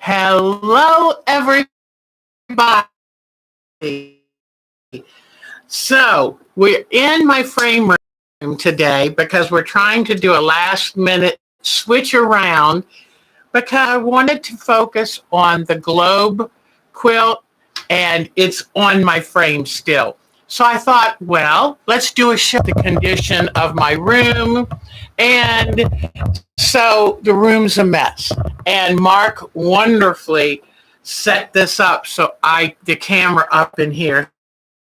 Hello, everybody. So we're in my frame room today because we're trying to do a last minute switch around because I wanted to focus on the globe quilt and it's on my frame still. So I thought, well, let's do a show of the condition of my room. And so the room's a mess. And Mark wonderfully set this up so the camera up in here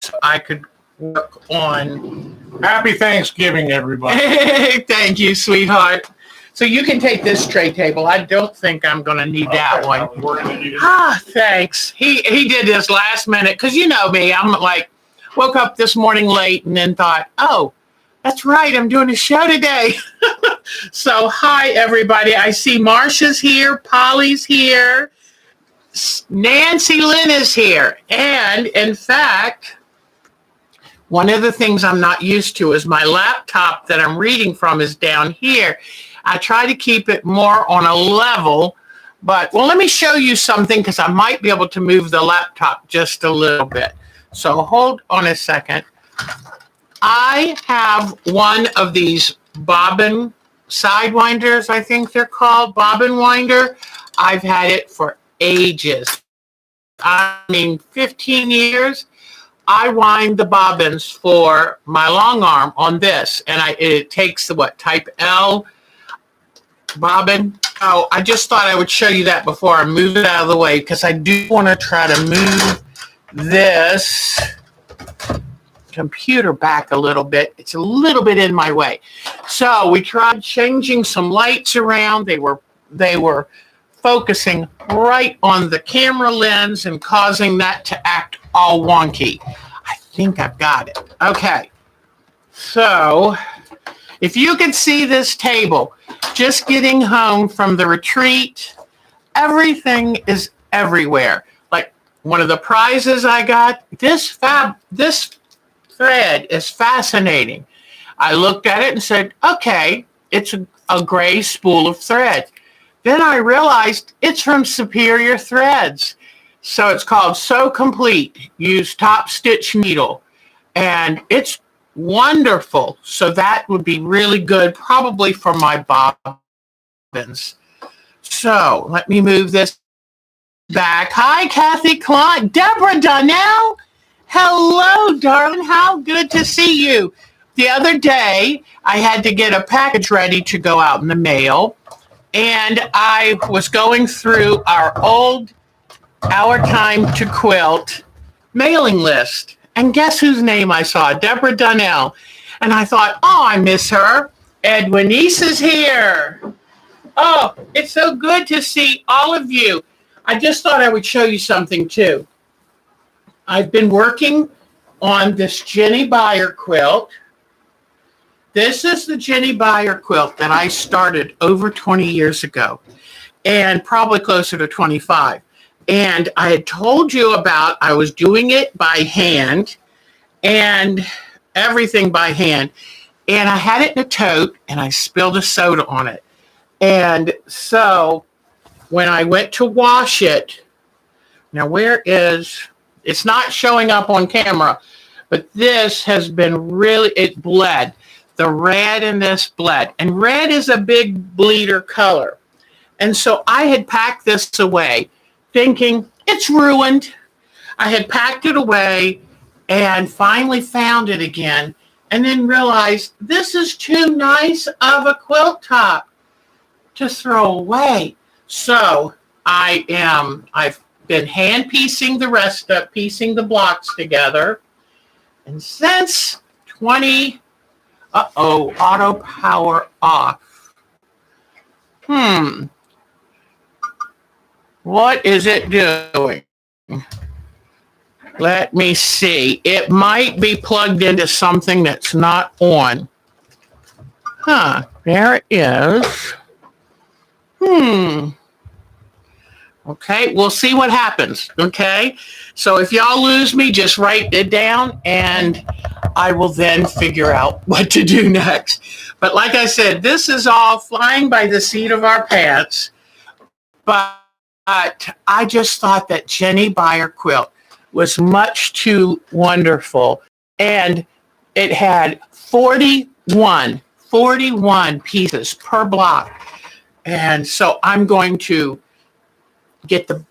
so I could work on. Happy Thanksgiving, everybody. Thank you, sweetheart. So you can take this tray table. I don't think I'm going to need that one. We're going to need it. Thanks. He did this last minute because you know me. I'm like, woke up this morning late and then thought, oh, that's right. I'm doing a show today. So hi, everybody. I see Marsha's here. Polly's here. Nancy Lynn is here. And in fact, one of the things I'm not used to is my laptop that I'm reading from is down here. I try to keep it more on a level, but well, let me show you something because I might be able to move the laptop just a little bit. So hold on a second. I have one of these bobbin sidewinders, I think they're called, bobbin winder. I've had it for ages. I mean, 15 years. I wind the bobbins for my long arm on this, and it takes the type L bobbin. Oh, I just thought I would show you that before I move it out of the way because I do want to try to move this computer back a little bit. It's a little bit in my way. So we tried changing some lights around. They were focusing right on the camera lens and causing that to act all wonky. I think I've got it. Okay. So if you could see this table, just getting home from the retreat, everything is everywhere. Like one of the prizes I got, this thread is fascinating. I looked at it and said, okay, it's a gray spool of thread. Then I realized it's from Superior Threads. So it's called So Complete. Use top stitch needle. And it's wonderful. So that would be really good, probably for my bobbins. So let me move this back. Hi, Kathy Klein. Deborah Donnell. Hello, darling. How good to see you. The other day, I had to get a package ready to go out in the mail. And I was going through our old OurTimeToQuilt mailing list. And guess whose name I saw? Deborah Donnell. And I thought, oh, I miss her. Edwinice is here. Oh, it's so good to see all of you. I just thought I would show you something, too. I've been working on this Jenny Beyer quilt. This is the Jenny Beyer quilt that I started over 20 years ago, and probably closer to 25. And I had told you about, I was doing it by hand and everything by hand. And I had it in a tote and I spilled a soda on it. And so when I went to wash it, now it's not showing up on camera, but this has been it bled. The red in this bled. And red is a big bleeder color. And so I had packed this away, thinking it's ruined. I had packed it away and finally found it again and then realized this is too nice of a quilt top to throw away. So I've been hand piecing piecing the blocks together. And since auto power off. What is it doing? Let me see. It might be plugged into something that's not on. There it is. Okay, we'll see what happens. Okay, so if y'all lose me, just write it down and I will then figure out what to do next. But like I said, this is all flying by the seat of our pants. But I just thought that Jenny Beyer quilt was much too wonderful. And it had 41 pieces per block. And so I'm going to get the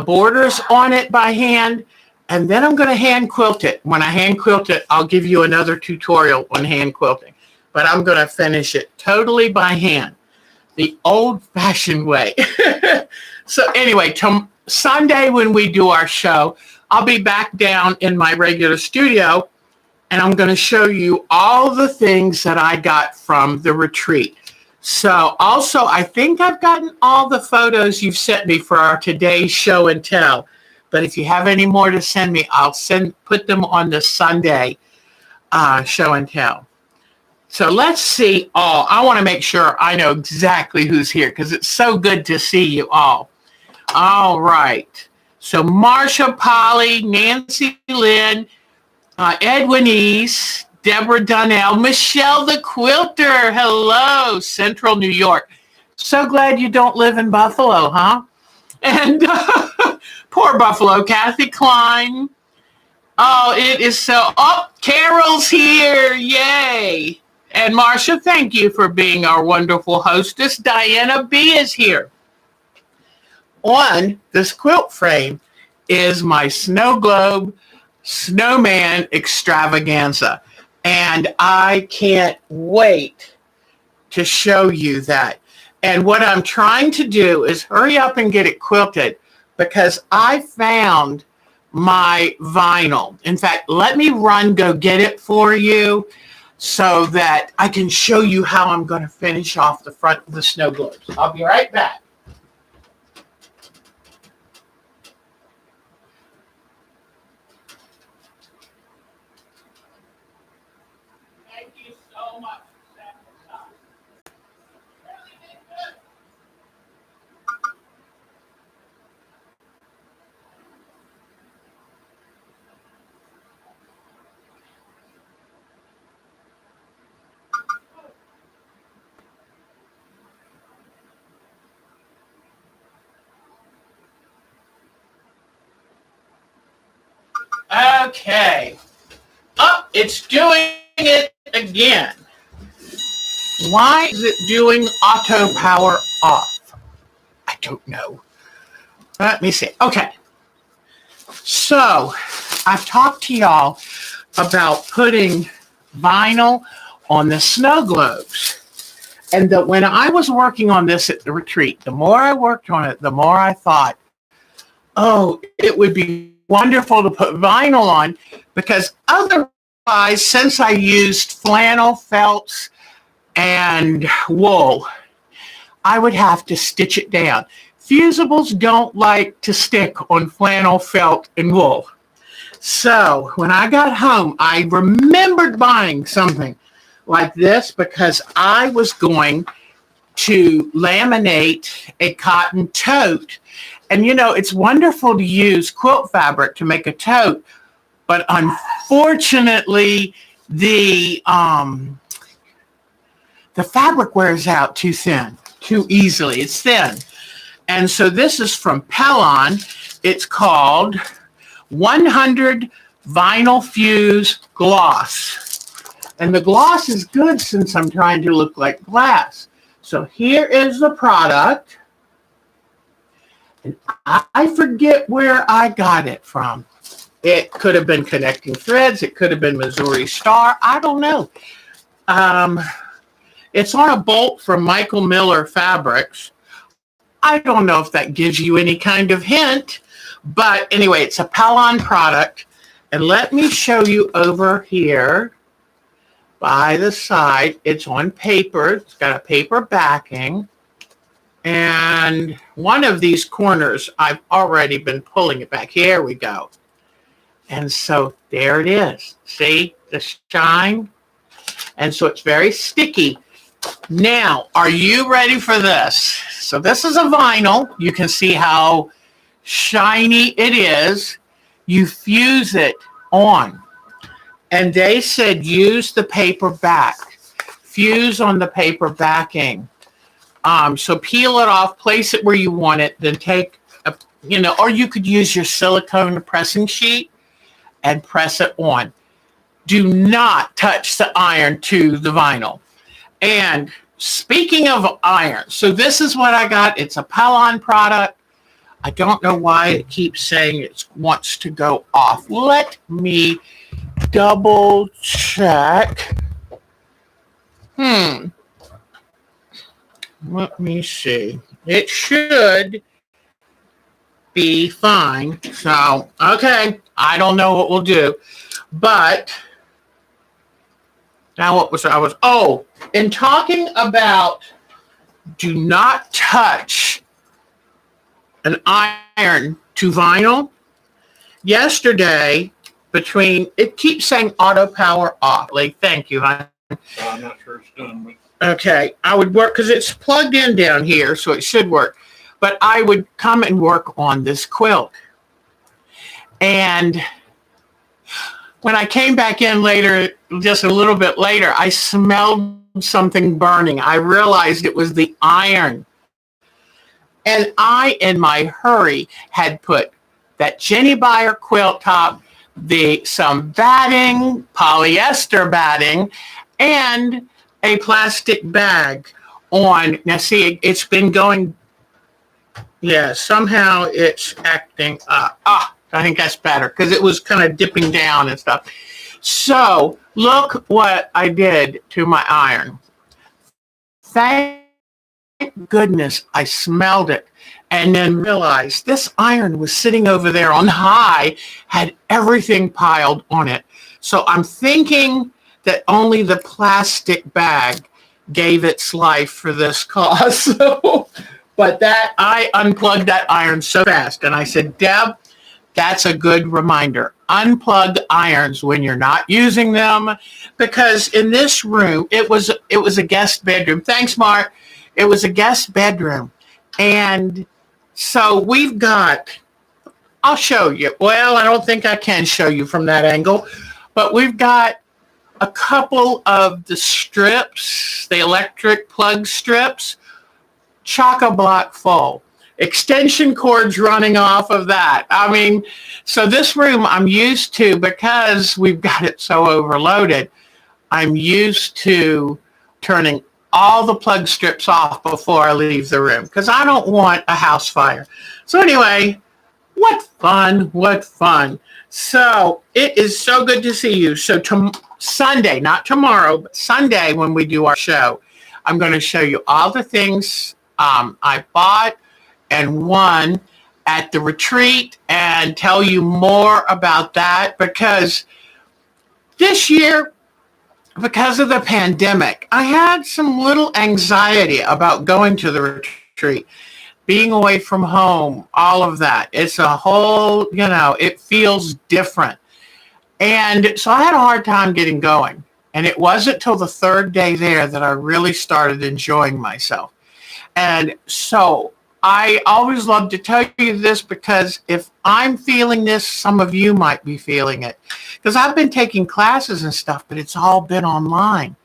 borders on it by hand, and then I'm going to hand quilt it. When I hand quilt it, I'll give you another tutorial on hand quilting. But I'm going to finish it totally by hand, the old-fashioned way. So anyway, Sunday when we do our show, I'll be back down in my regular studio, and I'm going to show you all the things that I got from the retreat. So also, I think I've gotten all the photos you've sent me for our today's show and tell. But if you have any more to send me, I'll put them on the Sunday show and tell. So let's see all. I want to make sure I know exactly who's here because it's so good to see you all. All right. So Marsha, Polly, Nancy Lynn, Edwin East, Deborah Donnell, Michelle the Quilter. Hello, Central New York. So glad you don't live in Buffalo, huh? And poor Buffalo, Kathy Klein. Oh, it is so. Oh, Carol's here. Yay. And Marsha, thank you for being our wonderful hostess. Diana B is here. On this quilt frame is my Snowglobe Snowman extravaganza. And I can't wait to show you that. And what I'm trying to do is hurry up and get it quilted because I found my vinyl. In fact, let me go get it for you so that I can show you how I'm going to finish off the front of the snow globes. I'll be right back. Thank you so much. Okay. Oh, it's doing it again. Why is it doing auto power off? I don't know. Let me see. Okay. So I've talked to y'all about putting vinyl on the snow globes. And that when I was working on this at the retreat, the more I worked on it, the more I thought, oh, it would be wonderful to put vinyl on because otherwise, since I used flannel, felts, and wool, I would have to stitch it down. Fusibles don't like to stick on flannel, felt, and wool. So when I got home, I remembered buying something like this because I was going to laminate a cotton tote. And, you know, it's wonderful to use quilt fabric to make a tote, but unfortunately, the fabric wears out too easily. It's thin. And so this is from Pellon. It's called 100 Vinyl Fuse Gloss. And the gloss is good since I'm trying to look like glass. So here is the product. And I forget where I got it from. It could have been Connecting Threads. It could have been Missouri Star. I don't know. It's on a bolt from Michael Miller Fabrics. I don't know if that gives you any kind of hint. But anyway, it's a Pellon product. And let me show you over here by the side. It's on paper. It's got a paper backing. And one of these corners, I've already been pulling it back. Here we go. And so there it is. See the shine? And so it's very sticky. Now, are you ready for this? So this is a vinyl. You can see how shiny it is. You fuse it on. And they said use the paper back. Fuse on the paper backing. So peel it off, place it where you want it, then take or you could use your silicone pressing sheet and press it on. Do not touch the iron to the vinyl. And speaking of iron, so this is what I got. It's a Pellon product. I don't know why it keeps saying it wants to go off. Let me double check. Let me see. It should be fine. So, okay. I don't know what we'll do. But now in talking about do not touch an iron to vinyl, yesterday it keeps saying auto power off. Like, thank you, hon. I'm not sure it's done, but Okay, I would work because it's plugged in down here, so it should work. But I would come and work on this quilt. And when I came back in later, just a little bit later, I smelled something burning. I realized it was the iron. And I, in my hurry, had put that Jenny Beyer quilt top, some batting, polyester batting, and a plastic bag on. Now see, it's been going, somehow it's acting up. I think that's better because it was kind of dipping down and stuff. So look what I did to my iron. Thank goodness I smelled it and then realized this iron was sitting over there on high, had everything piled on it. So I'm thinking that only the plastic bag gave its life for this cause. But I unplugged that iron so fast. And I said, Deb, that's a good reminder. Unplug irons when you're not using them. Because in this room, it was a guest bedroom. Thanks, Mark. It was a guest bedroom. And so we've got, I'll show you. Well, I don't think I can show you from that angle. But we've got a couple of the strips, the electric plug strips, chock-a-block full. Extension cords running off of that. I mean, so this room I'm used to, because we've got it so overloaded, I'm used to turning all the plug strips off before I leave the room because I don't want a house fire. So anyway, what fun, what fun. So it is so good to see you. So Sunday, not tomorrow, but Sunday when we do our show, I'm going to show you all the things I bought and won at the retreat and tell you more about that, because this year, because of the pandemic, I had some little anxiety about going to the retreat, being away from home, all of that. It's a whole, it feels different. And so I had a hard time getting going. And it wasn't till the third day there that I really started enjoying myself. And so I always love to tell you this, because if I'm feeling this, some of you might be feeling it. Because I've been taking classes and stuff, but it's all been online.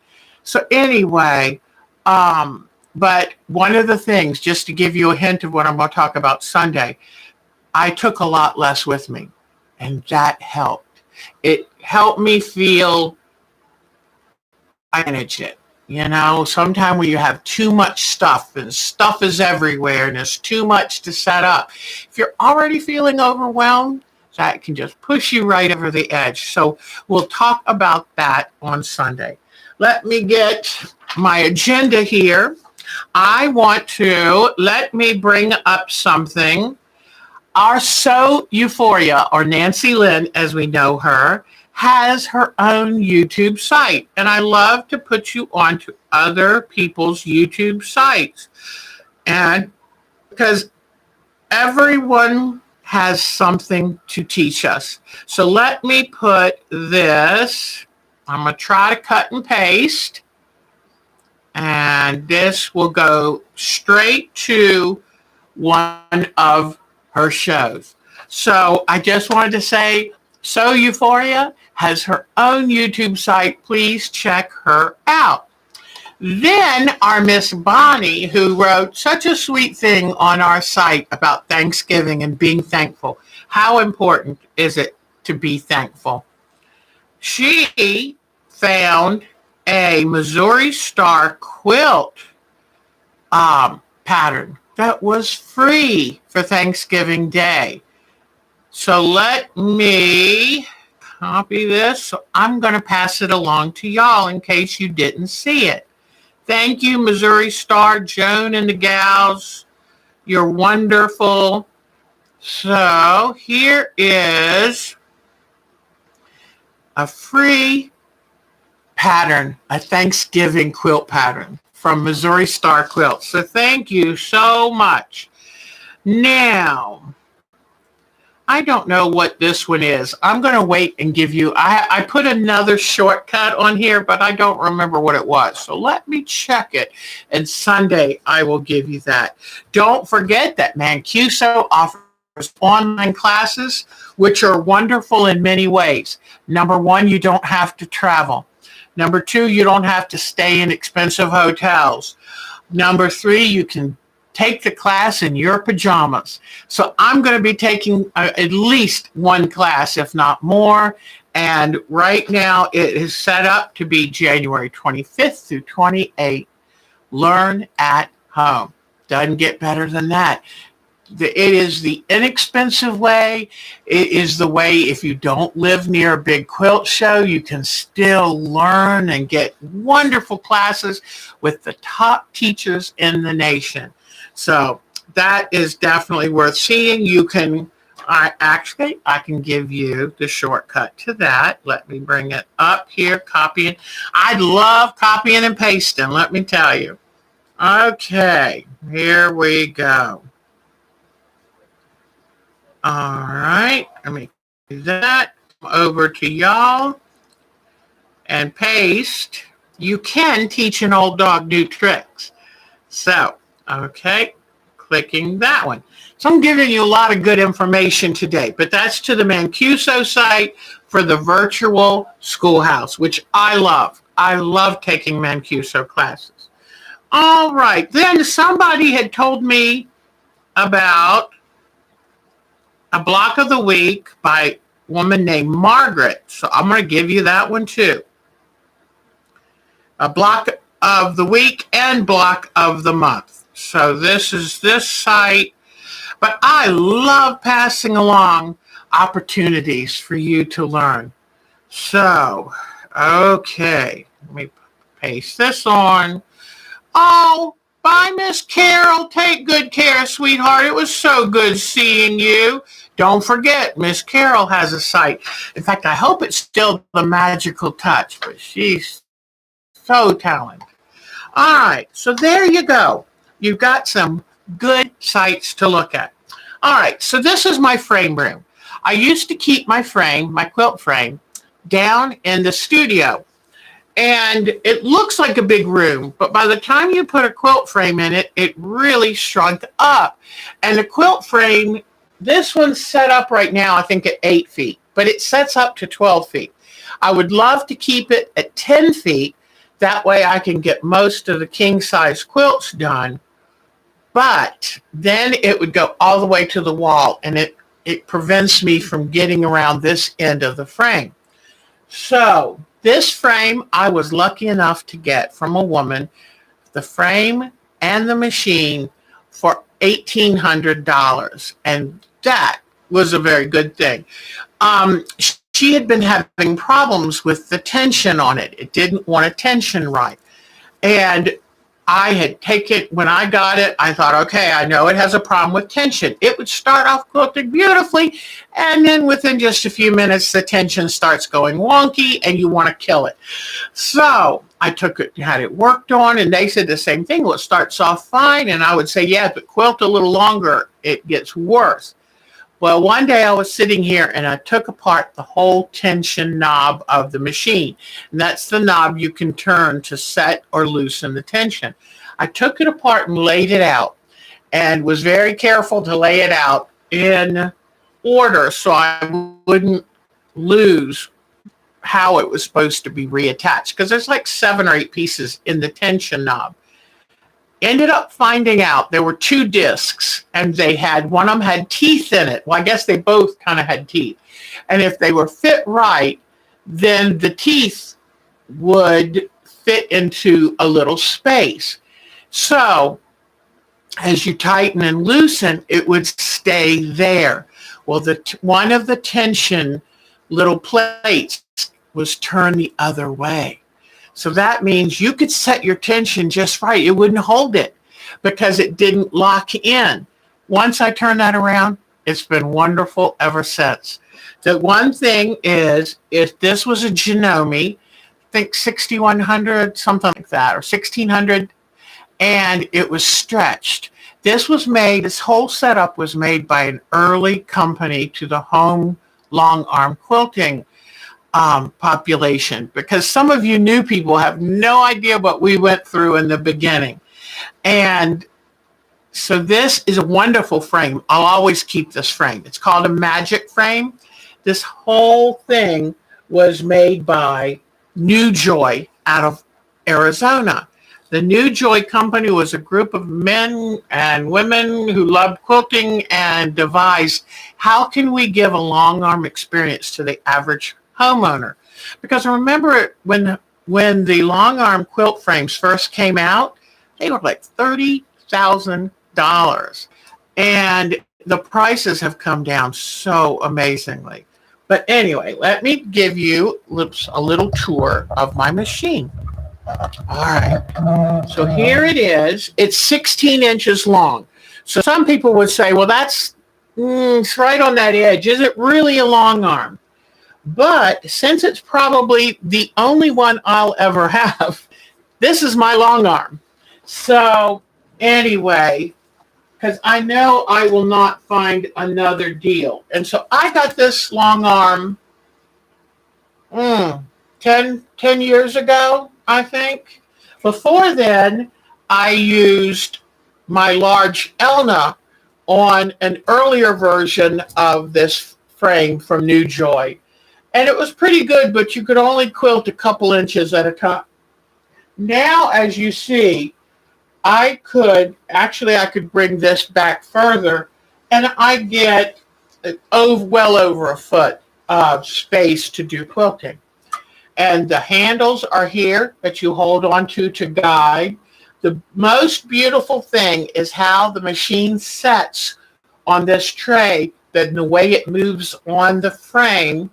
So anyway, but one of the things, just to give you a hint of what I'm going to talk about Sunday, I took a lot less with me, and that helped. It helped me feel I manage it. Sometimes when you have too much stuff and stuff is everywhere and there's too much to set up, if you're already feeling overwhelmed, that can just push you right over the edge. So we'll talk about that on Sunday. Let me get my agenda here. Let me bring up something. Our So Euphoria, or Nancy Lynn as we know her, has her own YouTube site. And I love to put you onto other people's YouTube sites. And because everyone has something to teach us. So let me put this, I'm going to try to cut and paste. And this will go straight to one of her shows. So I just wanted to say, So Euphoria has her own YouTube site. Please check her out. Then our Miss Bonnie, who wrote such a sweet thing on our site about Thanksgiving and being thankful. How important is it to be thankful? She found a Missouri Star quilt pattern that was free for Thanksgiving Day. So let me copy this. So I'm going to pass it along to y'all in case you didn't see it. Thank you, Missouri Star, Joan and the gals. You're wonderful. So here is a free pattern, a Thanksgiving quilt pattern from Missouri Star Quilts. So thank you so much. Now, I don't know what this one is. I'm going to wait and give you, I put another shortcut on here, but I don't remember what it was. So let me check it. And Sunday, I will give you that. Don't forget that Mancuso offers online classes, which are wonderful in many ways. Number one, you don't have to travel. Number two, you don't have to stay in expensive hotels. Number three, you can take the class in your pajamas. So I'm going to be taking at least one class, if not more. And right now it is set up to be January 25th through 28th. Learn at home. Doesn't get better than that. It is the inexpensive way. It is the way if you don't live near a big quilt show, you can still learn and get wonderful classes with the top teachers in the nation. So that is definitely worth seeing. You can, I can give you the shortcut to that. Let me bring it up here, copying. I love copying and pasting, let me tell you. Okay, here we go. All right, let me do that. Over to y'all and paste. You can teach an old dog new tricks. So, okay, clicking that one. So I'm giving you a lot of good information today, but that's to the Mancuso site for the virtual schoolhouse, which I love. I love taking Mancuso classes. All right, then somebody had told me about a block of the week by a woman named Margaret. So I'm going to give you that one too. A block of the week and block of the month. So this is this site. But I love passing along opportunities for you to learn. So, okay. Let me paste this on. Oh, bye, Miss Carol. Take good care, sweetheart. It was so good seeing you. Don't forget, Miss Carol has a site. In fact, I hope it's still the Magical Touch, but she's so talented. All right, so there you go. You've got some good sites to look at. All right, so this is my frame room. I used to keep my frame, my quilt frame, down in the studio. And it looks like a big room, but by the time you put a quilt frame in it, it really shrunk up. And the quilt frame, this one's set up right now, I think at 8 feet, but it sets up to 12 feet. I would love to keep it at 10 feet. That way I can get most of the king size quilts done, but then it would go all the way to the wall, and it prevents me from getting around this end of the frame. So this frame I was lucky enough to get from a woman, the frame and the machine for $1,800. And that was a very good thing. She had been having problems with the tension on it. It didn't want to tension right. And I had taken, when I got it, I thought, okay, I know it has a problem with tension. It would start off quilting beautifully, and then within just a few minutes, the tension starts going wonky, and you want to kill it. So I took it, had it worked on, and they said the same thing. Well, it starts off fine, and I would say, yeah, but quilt a little longer, it gets worse. Well, one day I was sitting here and I took apart the whole tension knob of the machine. And that's the knob you can turn to set or loosen the tension. I took it apart and laid it out and was very careful to lay it out in order so I wouldn't lose how it was supposed to be reattached because there's like 7 or 8 pieces in the tension knob. Ended up finding out there were 2 discs, and one of them had teeth in it. Well, I guess they both kind of had teeth. And if they were fit right, then the teeth would fit into a little space. So as you tighten and loosen, it would stay there. Well, one of the tension little plates was turned the other way. So that means you could set your tension just right. It wouldn't hold it because it didn't lock in. Once I turned that around, it's been wonderful ever since. The one thing is, if this was a Janome, I think 6100, something like that, or 1600, and it was stretched. This whole setup was made by an early company to the home long arm quilting population, because some of you new people have no idea what we went through in the beginning. And so this is a wonderful frame. I'll always keep this frame. It's called a magic frame. This whole thing was made by New Joy out of Arizona. The New Joy Company was a group of men and women who loved quilting and devised, how can we give a long arm experience to the average homeowner? Because remember when the long arm quilt frames first came out, they were like $30,000. And the prices have come down so amazingly. But anyway, let me give you a little tour of my machine. All right, so here it is. It's 16 inches long. So some people would say, well, it's right on that edge. Is it really a long arm? But since it's probably the only one I'll ever have, this is my long arm. So anyway, because I know I will not find another deal. And so I got this long arm 10 years ago, I think. Before then, I used my large Elna on an earlier version of this frame from New Joy. And it was pretty good, but you could only quilt a couple inches at a time. Now, as you see, I could bring this back further, and I get well over a foot of space to do quilting. And the handles are here that you hold on to guide. The most beautiful thing is how the machine sets on this tray, that the way it moves on the frame.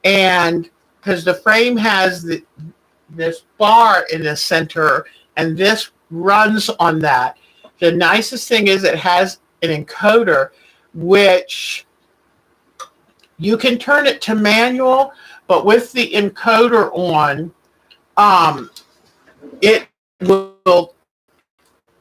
And because the frame has this bar in the center, and this runs on that. The nicest thing is it has an encoder, which you can turn it to manual, but with the encoder on, it will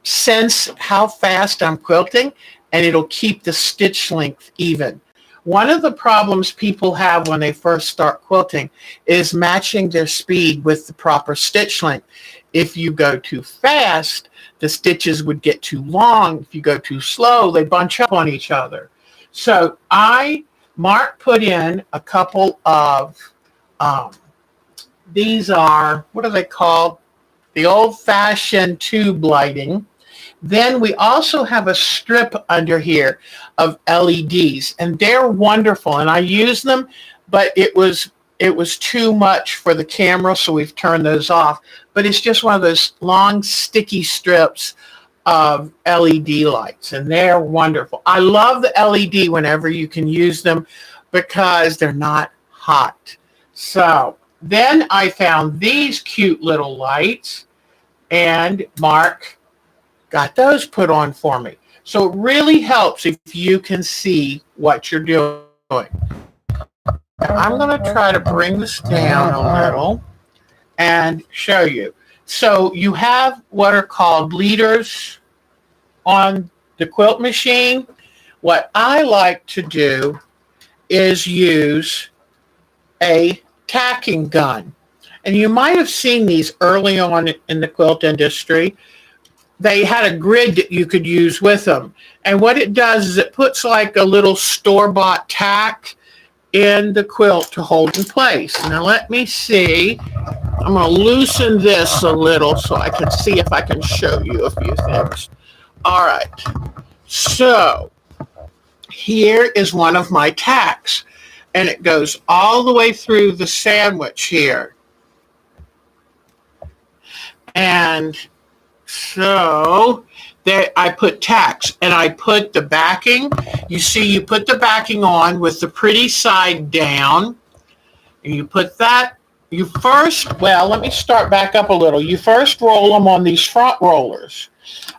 sense how fast I'm quilting, and it'll keep the stitch length even. One of the problems people have when they first start quilting is matching their speed with the proper stitch length. If you go too fast, the stitches would get too long. If you go too slow, they bunch up on each other. So Mark put in a couple of, these are, what are they called? The old-fashioned tube lighting. Then we also have a strip under here of LEDs, and they're wonderful, and I use them, but it was too much for the camera, so we've turned those off. But it's just one of those long, sticky strips of LED lights, and they're wonderful. I love the LED whenever you can use them because they're not hot. So then I found these cute little lights, and Mark got those put on for me. So it really helps if you can see what you're doing. I'm going to try to bring this down a little and show you. So you have what are called leaders on the quilt machine. What I like to do is use a tacking gun. And you might have seen these early on in the quilt industry. They had a grid that you could use with them. And what it does is it puts like a little store-bought tack in the quilt to hold in place. Now let me see. I'm going to loosen this a little so I can see if I can show you a few things. All right. So here is one of my tacks, and it goes all the way through the sandwich here. And so there I put tacks, and I put the backing. You see, you put the backing on with the pretty side down, and you put that. You first, well, let me start back up a little. You first roll them on these front rollers,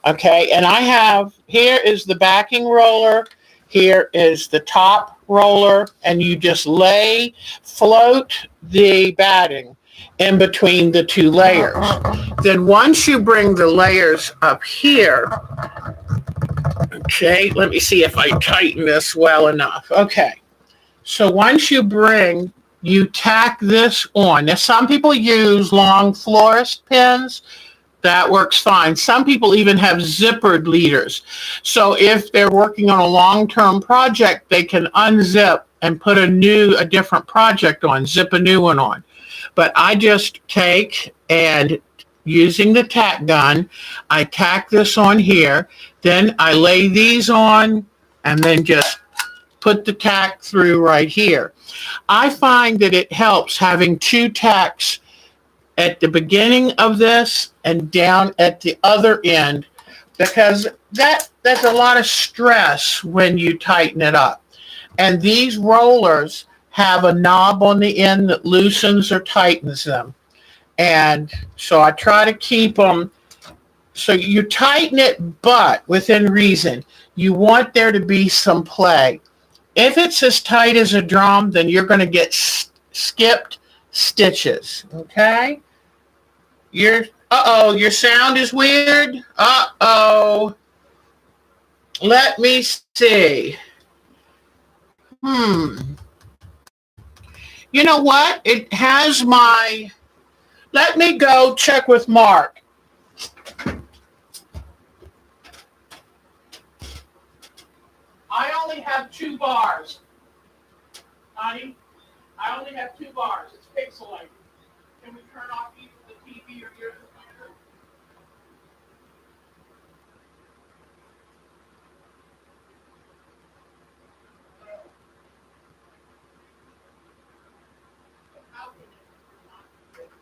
okay? And I have, here is the backing roller, here is the top roller, and you just float the batting in between the two layers. Then once you bring the layers up here, okay, let me see if I tighten this well enough. Okay, so once you tack this on. Now, some people use long florist pins. That works fine. Some people even have zippered leaders. So if they're working on a long-term project, they can unzip and put a different project on, zip a new one on. But I just take and using the tack gun, I tack this on here. Then I lay these on and then just put the tack through right here. I find that it helps having two tacks at the beginning of this and down at the other end, because that's a lot of stress when you tighten it up. And these rollers have a knob on the end that loosens or tightens them. And so I try to keep them, so you tighten it, but within reason. You want there to be some play. If it's as tight as a drum, then you're going to get skipped stitches, okay? Your sound is weird. Let me see. You know what? It has let me go check with Mark. I only have 2 bars. Honey, I only have 2 bars. It's pixelated. Can we turn off either the TV or your computer? How can it not be right here?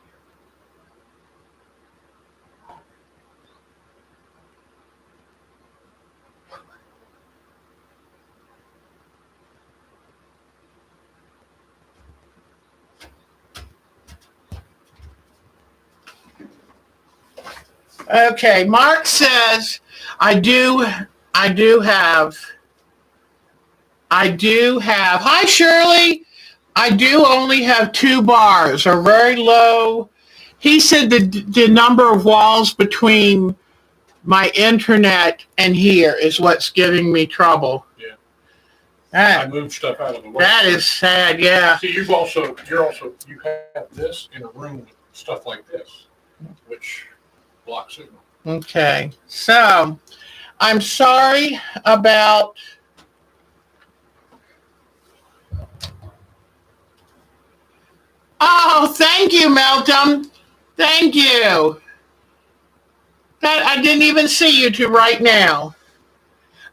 Okay, Mark says, I do have, hi Shirley, I do only have 2 bars, or very low. He said the number of walls between my internet and here is what's giving me trouble. Yeah. That, I moved stuff out of the way. that is sad, yeah. See, you have this in a room with stuff like this, which blocks signal. Okay, so I'm sorry about oh, thank you, Melton. Thank you. That I didn't even see you two right now.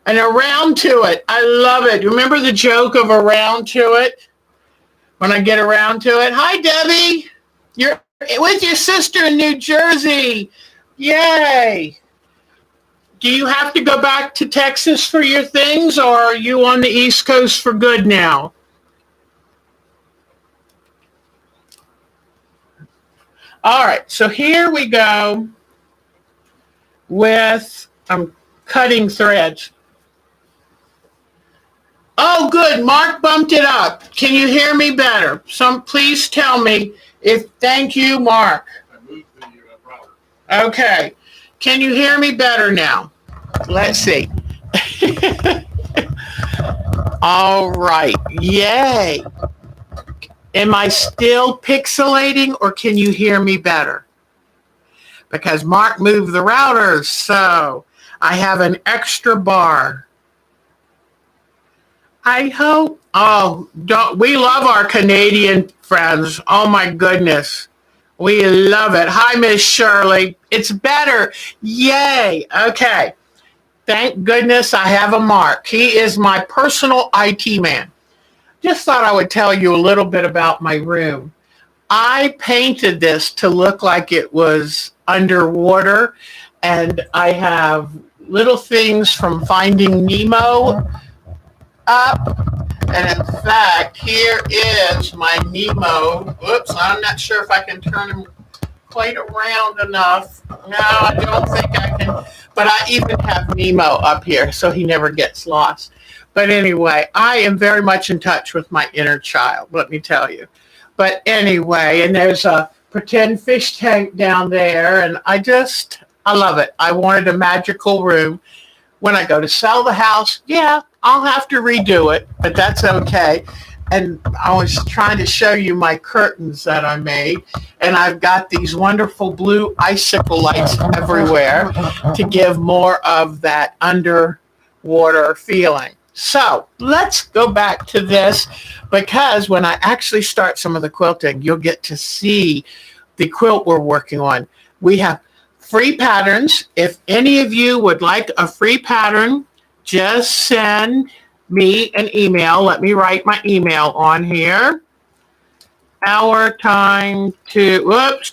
And around to it. I love it. Remember the joke of around to it? When I get around to it. Hi, Debbie. You're with your sister in New Jersey. Yay. Do you have to go back to Texas for your things, or are you on the East Coast for good now? All right, so here we go with, I'm cutting threads. Oh, good, Mark bumped it up. Can you hear me better? Please tell me thank you, Mark. I moved the router. Okay, can you hear me better now? Let's see. All right, yay. Am I still pixelating, or can you hear me better? Because Mark moved the routers, so I have an extra bar. I hope. Oh, don't we love our Canadian friends? Oh my goodness, we love it. Hi, Miss Shirley. It's better. Yay. Okay. Thank goodness I have a Mark. He is my personal IT man. Just thought I would tell you a little bit about my room. I painted this to look like it was underwater, and I have little things from Finding Nemo up. And in fact, here is my Nemo. Whoops, I'm not sure if I can turn him quite around enough. No, I don't think I can. But I even have Nemo up here so he never gets lost. But anyway, I am very much in touch with my inner child, let me tell you. But anyway, and there's a pretend fish tank down there, and I love it. I wanted a magical room. When I go to sell the house, yeah, I'll have to redo it, but that's okay. And I was trying to show you my curtains that I made, and I've got these wonderful blue icicle lights everywhere to give more of that underwater feeling. So let's go back to this, because when I actually start some of the quilting, you'll get to see the quilt we're working on. We have free patterns. If any of you would like a free pattern, just send me an email. Let me write my email on here. Whoops,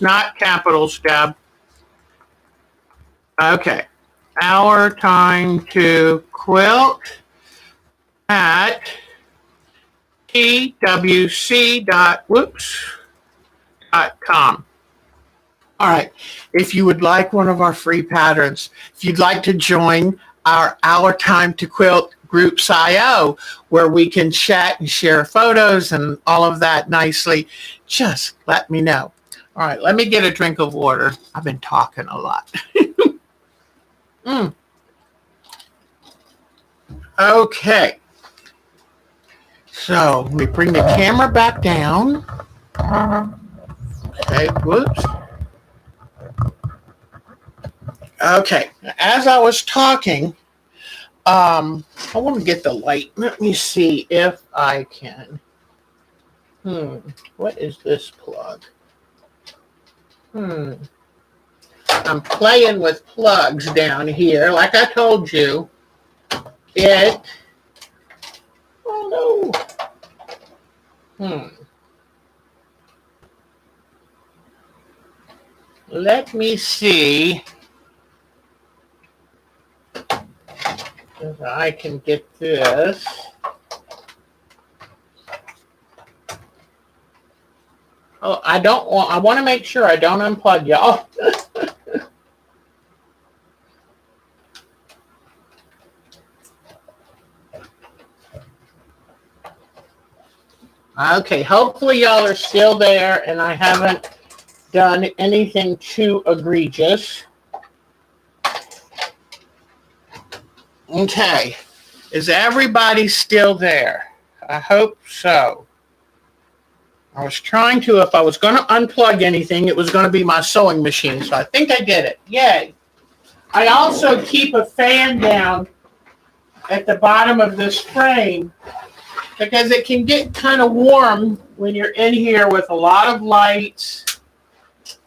not capitals, Deb. Okay. OurTimeToQuilt at twc.com. All right. If you would like one of our free patterns, if you'd like to join our Time to Quilt Groups IO, where we can chat and share photos and all of that nicely, just let me know. All right. Let me get a drink of water. I've been talking a lot. Okay. So let me bring the camera back down. Okay. Whoops. Okay, as I was talking, I want to get the light. Let me see if I can. What is this plug? I'm playing with plugs down here. Like I told you, oh no. Let me see if I can get this. Oh, I want to make sure I don't unplug y'all. Okay, hopefully y'all are still there and I haven't done anything too egregious. Okay, is everybody still there? I hope so. I was trying to, if I was going to unplug anything, it was going to be my sewing machine, so I think I did it. Yay. I also keep a fan down at the bottom of this frame because it can get kind of warm when you're in here with a lot of lights.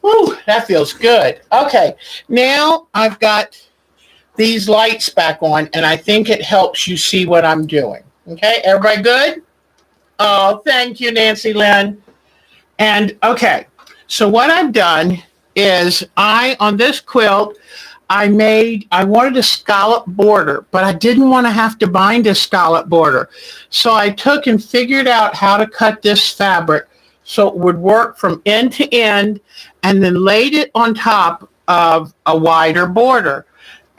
Whew, that feels good. Okay, now I've got these lights back on, and I think it helps you see what I'm doing. Okay, everybody good? Oh, thank you, Nancy Lynn. And okay, so what I've done is on this quilt, I wanted a scallop border, but I didn't want to have to bind a scallop border. So I took and figured out how to cut this fabric so it would work from end to end, and then laid it on top of a wider border.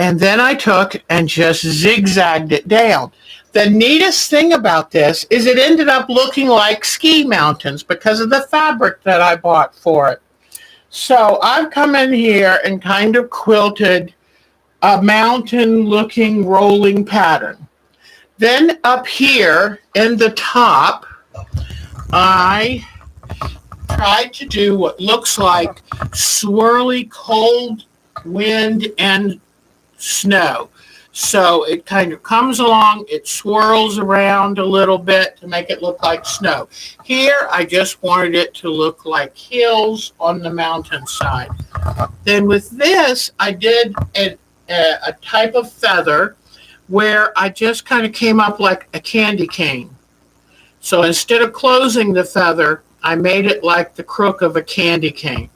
And then I took and just zigzagged it down. The neatest thing about this is it ended up looking like ski mountains because of the fabric that I bought for it. So I've come in here and kind of quilted a mountain-looking rolling pattern. Then up here in the top, I tried to do what looks like swirly cold wind and snow. So it kind of comes along, it swirls around a little bit to make it look like snow. Here, I just wanted it to look like hills on the mountainside. Then with this, I did a type of feather where I just kind of came up like a candy cane. So instead of closing the feather, I made it like the crook of a candy cane.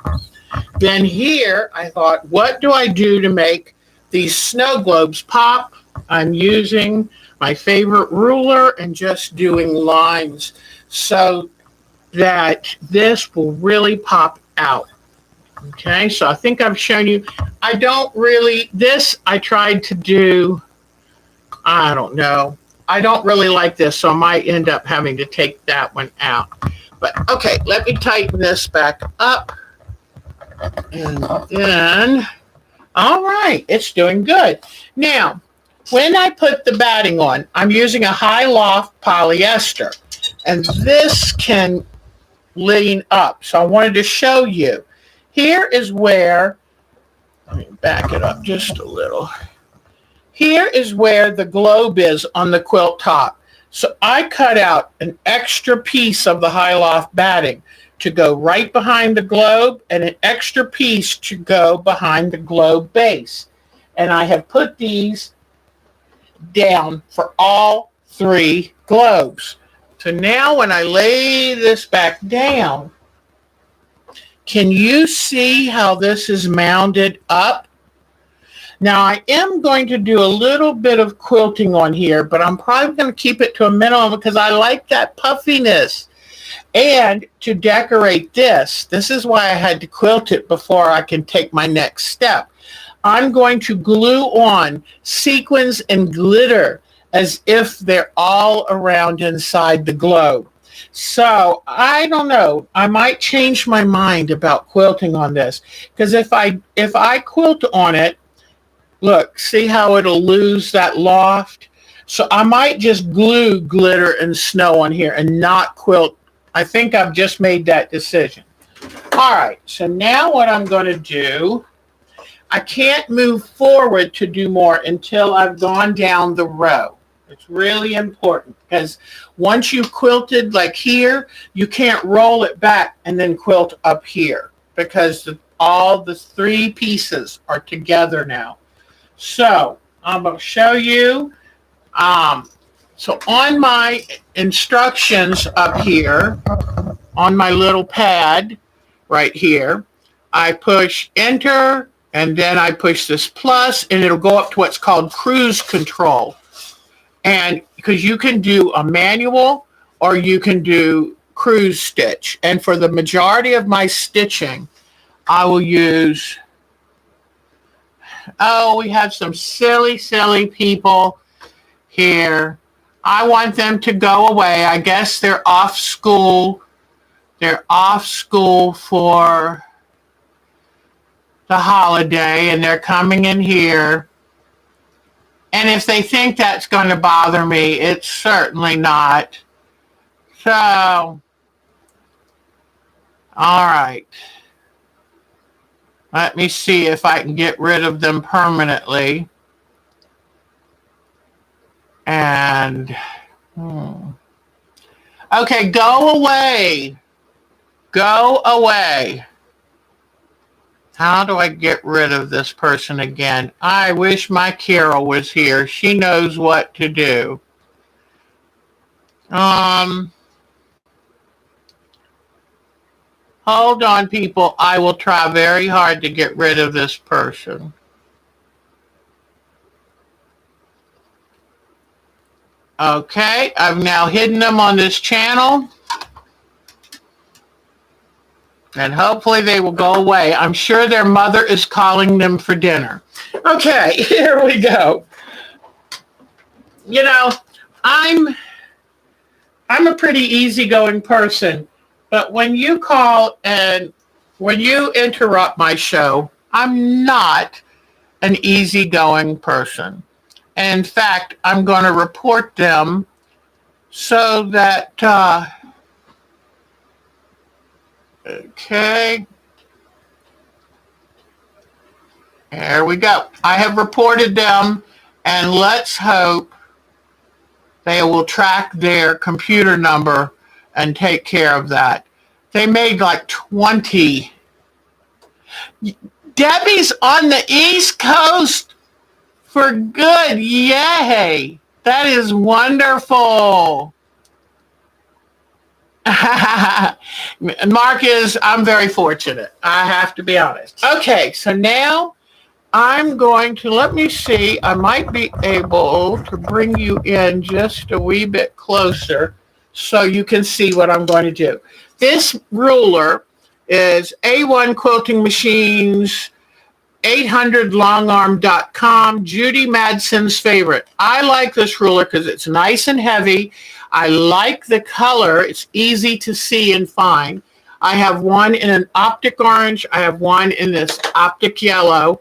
Then here, I thought, what do I do to make these snow globes pop? I'm using my favorite ruler and just doing lines so that this will really pop out. Okay, so I think I've shown you. I don't really, this I tried to do, I don't know. I don't really like this, so I might end up having to take that one out. But okay, let me tighten this back up. And then, all right, it's doing good. Now, when I put the batting on, I'm using a high loft polyester. And this can lean up. So I wanted to show you. Here is where, let me back it up just a little. Here is where the globe is on the quilt top. So I cut out an extra piece of the high loft batting to go right behind the globe and an extra piece to go behind the globe base. And I have put these down for all three globes. So now when I lay this back down, can you see how this is mounded up? Now I am going to do a little bit of quilting on here, but I'm probably going to keep it to a minimum because I like that puffiness. And to decorate this is why I had to quilt it before I can take my next step. I'm going to glue on sequins and glitter as if they're all around inside the globe. So I don't know. I might change my mind about quilting on this because if I quilt on it, look, see how it'll lose that loft? So I might just glue glitter and snow on here and not quilt. I think I've just made that decision. All right, so now what I'm going to do, I can't move forward to do more until I've gone down the row. It's really important because once you've quilted like here, you can't roll it back and then quilt up here because all the three pieces are together now. So I'm going to show you. So on my instructions up here, on my little pad right here, I push enter and then I push this plus and it'll go up to what's called cruise control. And because you can do a manual or you can do cruise stitch. And for the majority of my stitching, I will use, oh, we have some silly people here. I want them to go away. I guess they're off school. They're off school for the holiday and they're coming in here. And if they think that's going to bother me, it's certainly not. So, all right. Let me see if I can get rid of them permanently. And, okay, go away. Go away. How do I get rid of this person again? I wish my Carol was here. She knows what to do. Hold on, people. I will try very hard to get rid of this person. Okay, I've now hidden them on this channel. And hopefully they will go away. I'm sure their mother is calling them for dinner. Okay, here we go. You know, I'm a pretty easygoing person, but when you call and when you interrupt my show, I'm not an easygoing person. In fact, I'm going to report them so that okay. There we go. I have reported them And let's hope they will track their computer number and take care of that. They made like 20. Debbie's on the East Coast for good. Yay. That is wonderful. Marcus, I'm very fortunate. I have to be honest. Okay, so now I'm going to, let me see, I might be able to bring you in just a wee bit closer so you can see what I'm going to do. This ruler is A1 Quilting Machines, 800longarm.com, Judy Madson's favorite. I like this ruler because it's nice and heavy. I like the color. It's easy to see and find. I have one in an optic orange. I have one in this optic yellow.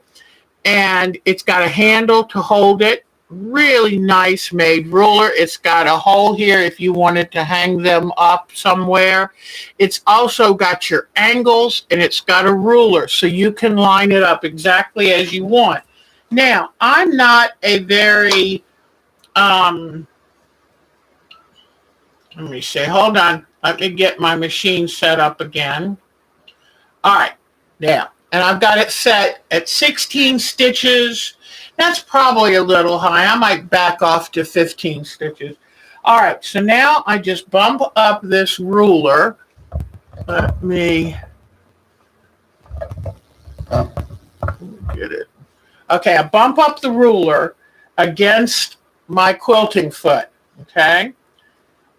And it's got a handle to hold it. Really nice made ruler. It's got a hole here if you wanted to hang them up somewhere. It's also got your angles, and it's got a ruler so you can line it up exactly as you want. Now, I'm not a very, let me see, hold on. Let me get my machine set up again. All right, now. And I've got it set at 16 stitches. That's probably a little high. I might back off to 15 stitches. All right, so now I just bump up this ruler. Let me get it. Okay, I bump up the ruler against my quilting foot, okay?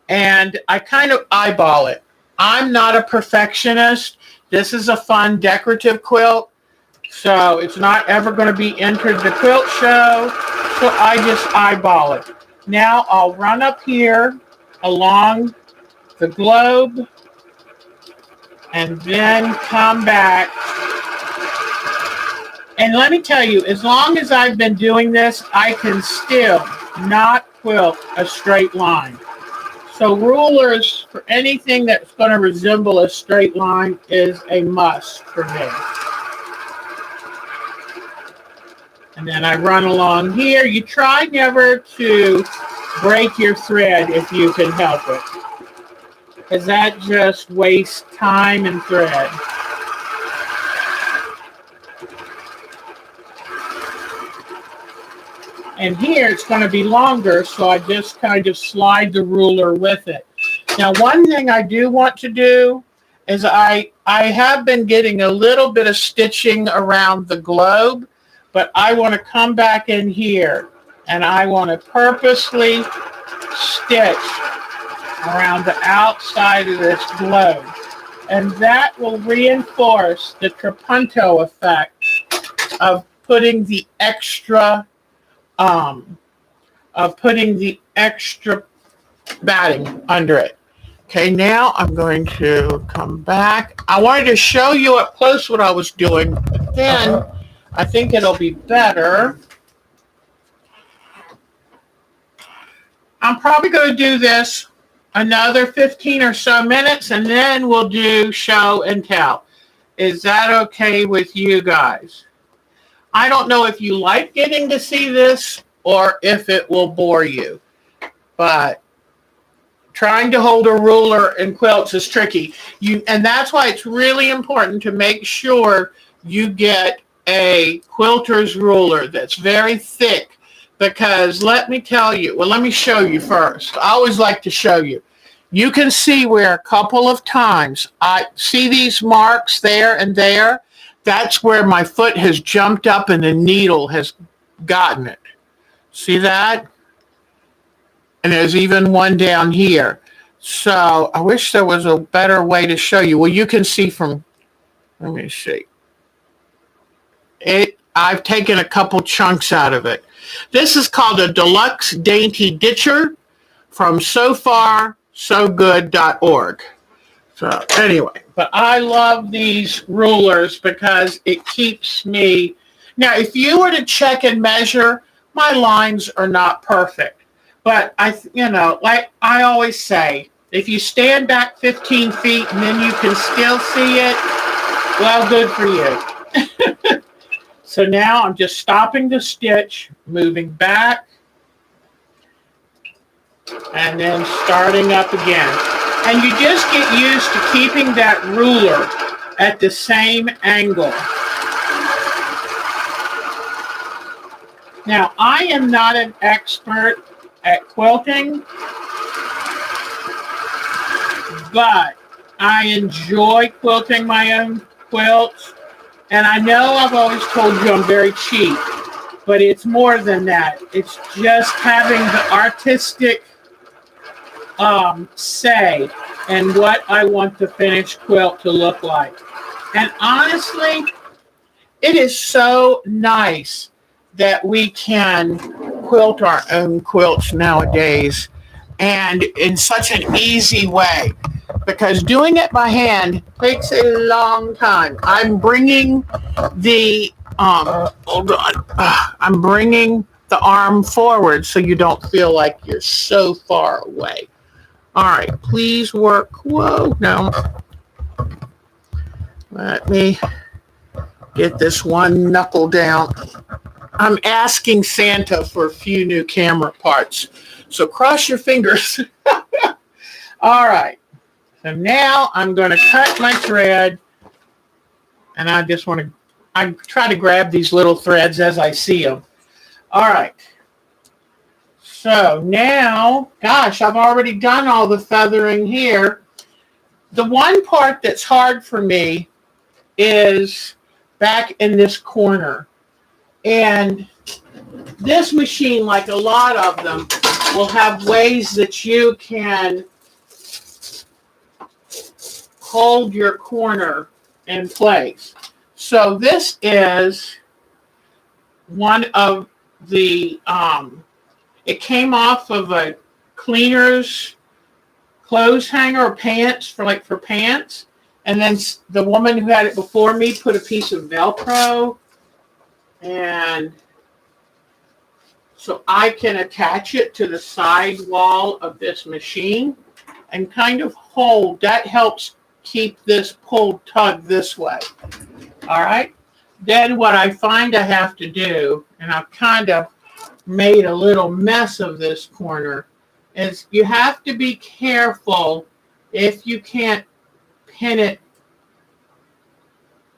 And I kind of eyeball it. I'm not a perfectionist. This is a fun decorative quilt, so it's not ever going to be entered the quilt show, so I just eyeball it. Now I'll run up here along the globe and then come back. And let me tell you, as long as I've been doing this, I can still not quilt a straight line. So rulers for anything that's going to resemble a straight line is a must for me. And then I run along here. You try never to break your thread if you can help it, because that just wastes time and thread. And here it's going to be longer, so I just kind of slide the ruler with it. Now, one thing I do want to do is I have been getting a little bit of stitching around the globe, but I want to come back in here and I want to purposely stitch around the outside of this globe. And that will reinforce the trapunto effect of putting the extra batting under it. Okay, now I'm going to come back. I wanted to show you up close what I was doing, but then I think it'll be better. I'm probably going to do this another 15 or so minutes, and then we'll do show and tell. Is that okay with you guys? I don't know if you like getting to see this or if it will bore you, but trying to hold a ruler in quilts is tricky. And that's why it's really important to make sure you get a quilter's ruler that's very thick, because let me tell you, well, let me show you first. I always like to show you. You can see where a couple of times I see these marks there and there. That's where my foot has jumped up and the needle has gotten it. See that? And there's even one down here. So I wish there was a better way to show you. Well, you can see from, let me see. I've taken a couple chunks out of it. This is called a Deluxe Dainty Ditcher from sofarsogood.org. So anyway, but I love these rulers because it keeps me. Now, if you were to check and measure, my lines are not perfect. But like I always say, if you stand back 15 feet and then you can still see it, well, good for you. So now I'm just stopping the stitch, moving back, and then starting up again. And you just get used to keeping that ruler at the same angle. Now, I am not an expert at quilting, but I enjoy quilting my own quilts. And I know I've always told you I'm very cheap, but it's more than that. It's just having the artistic say and what I want the finished quilt to look like. And honestly, it is so nice that we can quilt our own quilts nowadays, and in such an easy way, because doing it by hand takes a long time. I'm bringing the hold on. I'm bringing the arm forward so you don't feel like you're so far away. All right, please work. Whoa, no. Let me get this one knuckle down. I'm asking Santa for a few new camera parts, so cross your fingers. All right, so now I'm going to cut my thread, and I try to grab these little threads as I see them. All right, so now, gosh, I've already done all the feathering here. The one part that's hard for me is back in this corner. And this machine, like a lot of them, will have ways that you can hold your corner in place. So this is one of the, it came off of a cleaner's clothes hanger or pants for pants. And then the woman who had it before me put a piece of Velcro, and so I can attach it to the side wall of this machine and kind of hold. That helps keep this pulled tug this way. All right. Then what I find I have to do, and I've kind of made a little mess of this corner, is you have to be careful if you can't pin it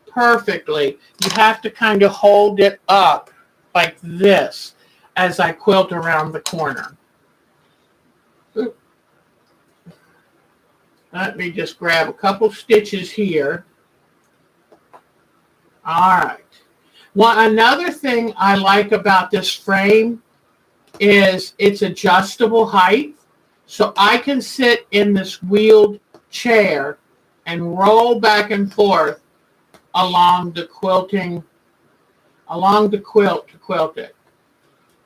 perfectly. You have to kind of hold it up like this as I quilt around the corner. Let me just grab a couple stitches here. All right. Another thing I like about this frame is it's adjustable height. So I can sit in this wheeled chair and roll back and forth along the quilt to quilt it.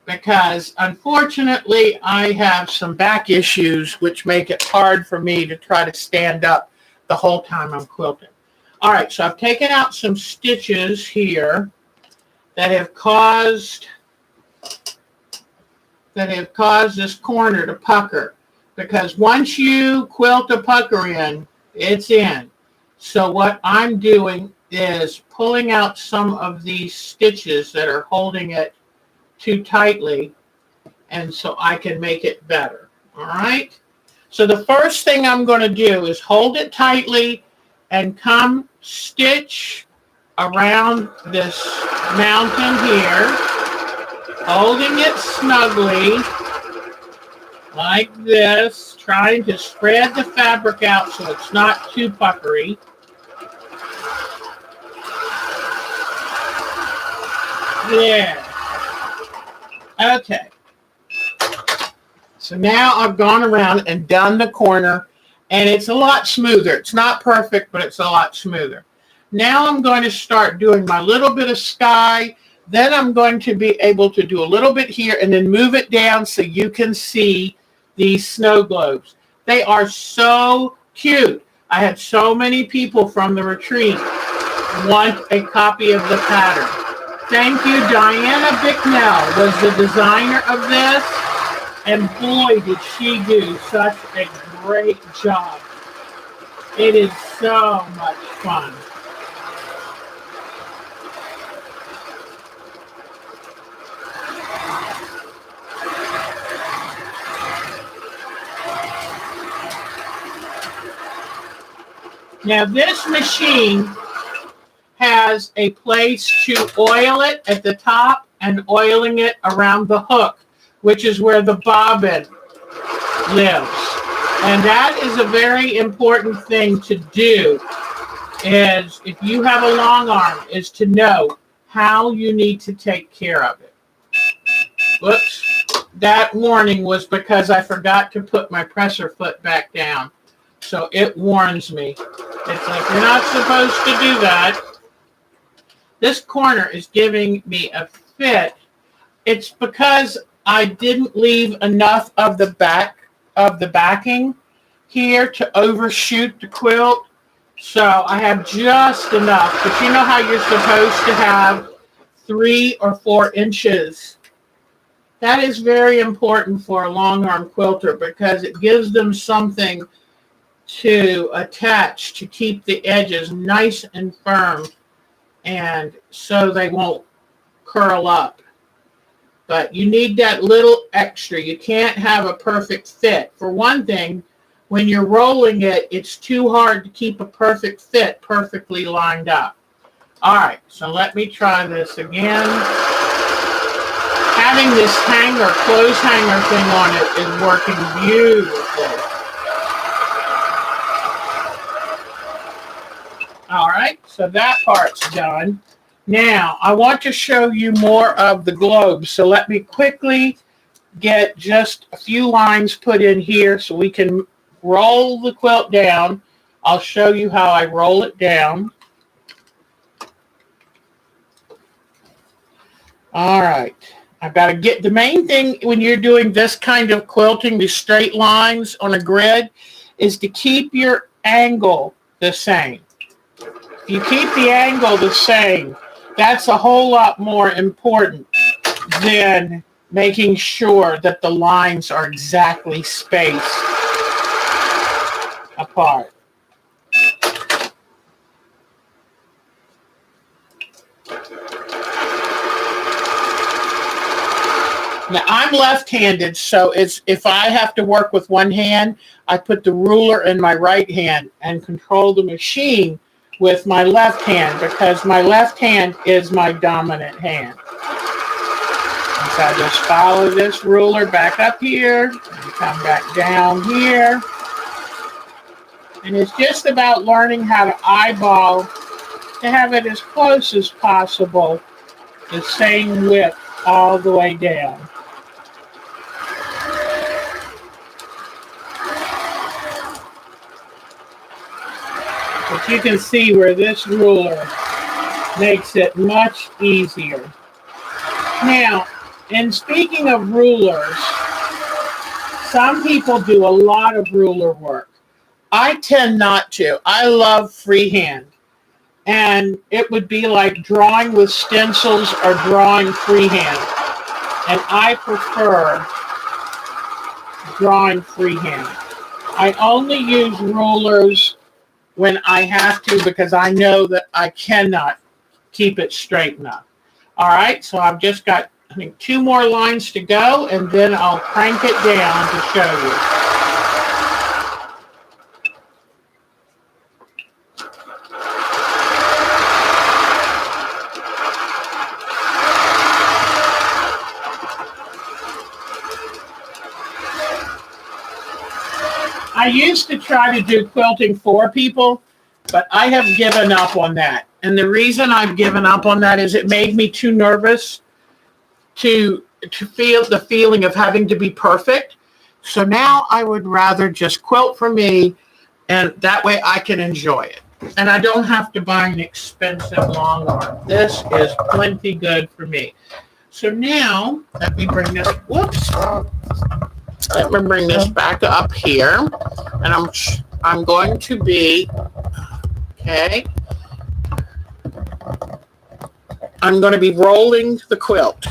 Because unfortunately I have some back issues which make it hard for me to try to stand up the whole time I'm quilting. All right, so I've taken out some stitches here that have caused this corner to pucker. Because once you quilt a pucker in, it's in. So what I'm doing is pulling out some of these stitches that are holding it too tightly, and so I can make it better. All right? So the first thing I'm going to do is hold it tightly and come stitch around this mountain here, holding it snugly like this, trying to spread the fabric out so it's not too puckery. There. Okay. So now I've gone around and done the corner, and it's a lot smoother. It's not perfect, but it's a lot smoother. Now I'm going to start doing my little bit of sky. Then I'm going to be able to do a little bit here and then move it down so you can see these snow globes. They are so cute. I had so many people from the retreat want a copy of the pattern. Thank you. Diana Bicknell was the designer of this, and boy, did she do such a great job. It is so much fun. Now this machine has a place to oil it at the top and oiling it around the hook, which is where the bobbin lives. And that is a very important thing to do, is if you have a long arm, is to know how you need to take care of it. Whoops. That warning was because I forgot to put my presser foot back down. So it warns me. It's like, you're not supposed to do that. This corner is giving me a fit. It's because I didn't leave enough of the backing here to overshoot the quilt. So I have just enough. But you know how you're supposed to have 3 or 4 inches. That is very important for a long arm quilter because it gives them something to attach to keep the edges nice and firm, and so they won't curl up. But you need that little extra. You can't have a perfect fit. For one thing, when you're rolling it, it's too hard to keep a perfect fit perfectly lined up. All right, so let me try this again. Having this hanger, clothes hanger thing on it is working beautifully. All right, so that part's done. Now, I want to show you more of the globe. So let me quickly get just a few lines put in here so we can roll the quilt down. I'll show you how I roll it down. All right. I've got to get the main thing when you're doing this kind of quilting, these straight lines on a grid, is to keep your angle the same. If you keep the angle the same, that's a whole lot more important than making sure that the lines are exactly spaced apart. Now, I'm left-handed, so if I have to work with one hand, I put the ruler in my right hand and control the machine with my left hand because my left hand is my dominant hand. And so I just follow this ruler back up here and come back down here. And it's just about learning how to eyeball to have it as close as possible, the same width all the way down. But you can see where this ruler makes it much easier. Now, and speaking of rulers, some people do a lot of ruler work. I tend not to. I love freehand. And it would be like drawing with stencils or drawing freehand. And I prefer drawing freehand. I only use rulers when I have to because I know that I cannot keep it straight enough. All right, so I've just got, I think, 2 more lines to go, and then I'll crank it down to show you. I used to try to do quilting for people, but I have given up on that. And the reason I've given up on that is it made me too nervous to feel the feeling of having to be perfect. So now I would rather just quilt for me, and that way I can enjoy it. And I don't have to buy an expensive long arm. This is plenty good for me. So now, let me bring this, whoops. Let me bring this back up here, and I'm going to be, okay, I'm going to be rolling the quilt.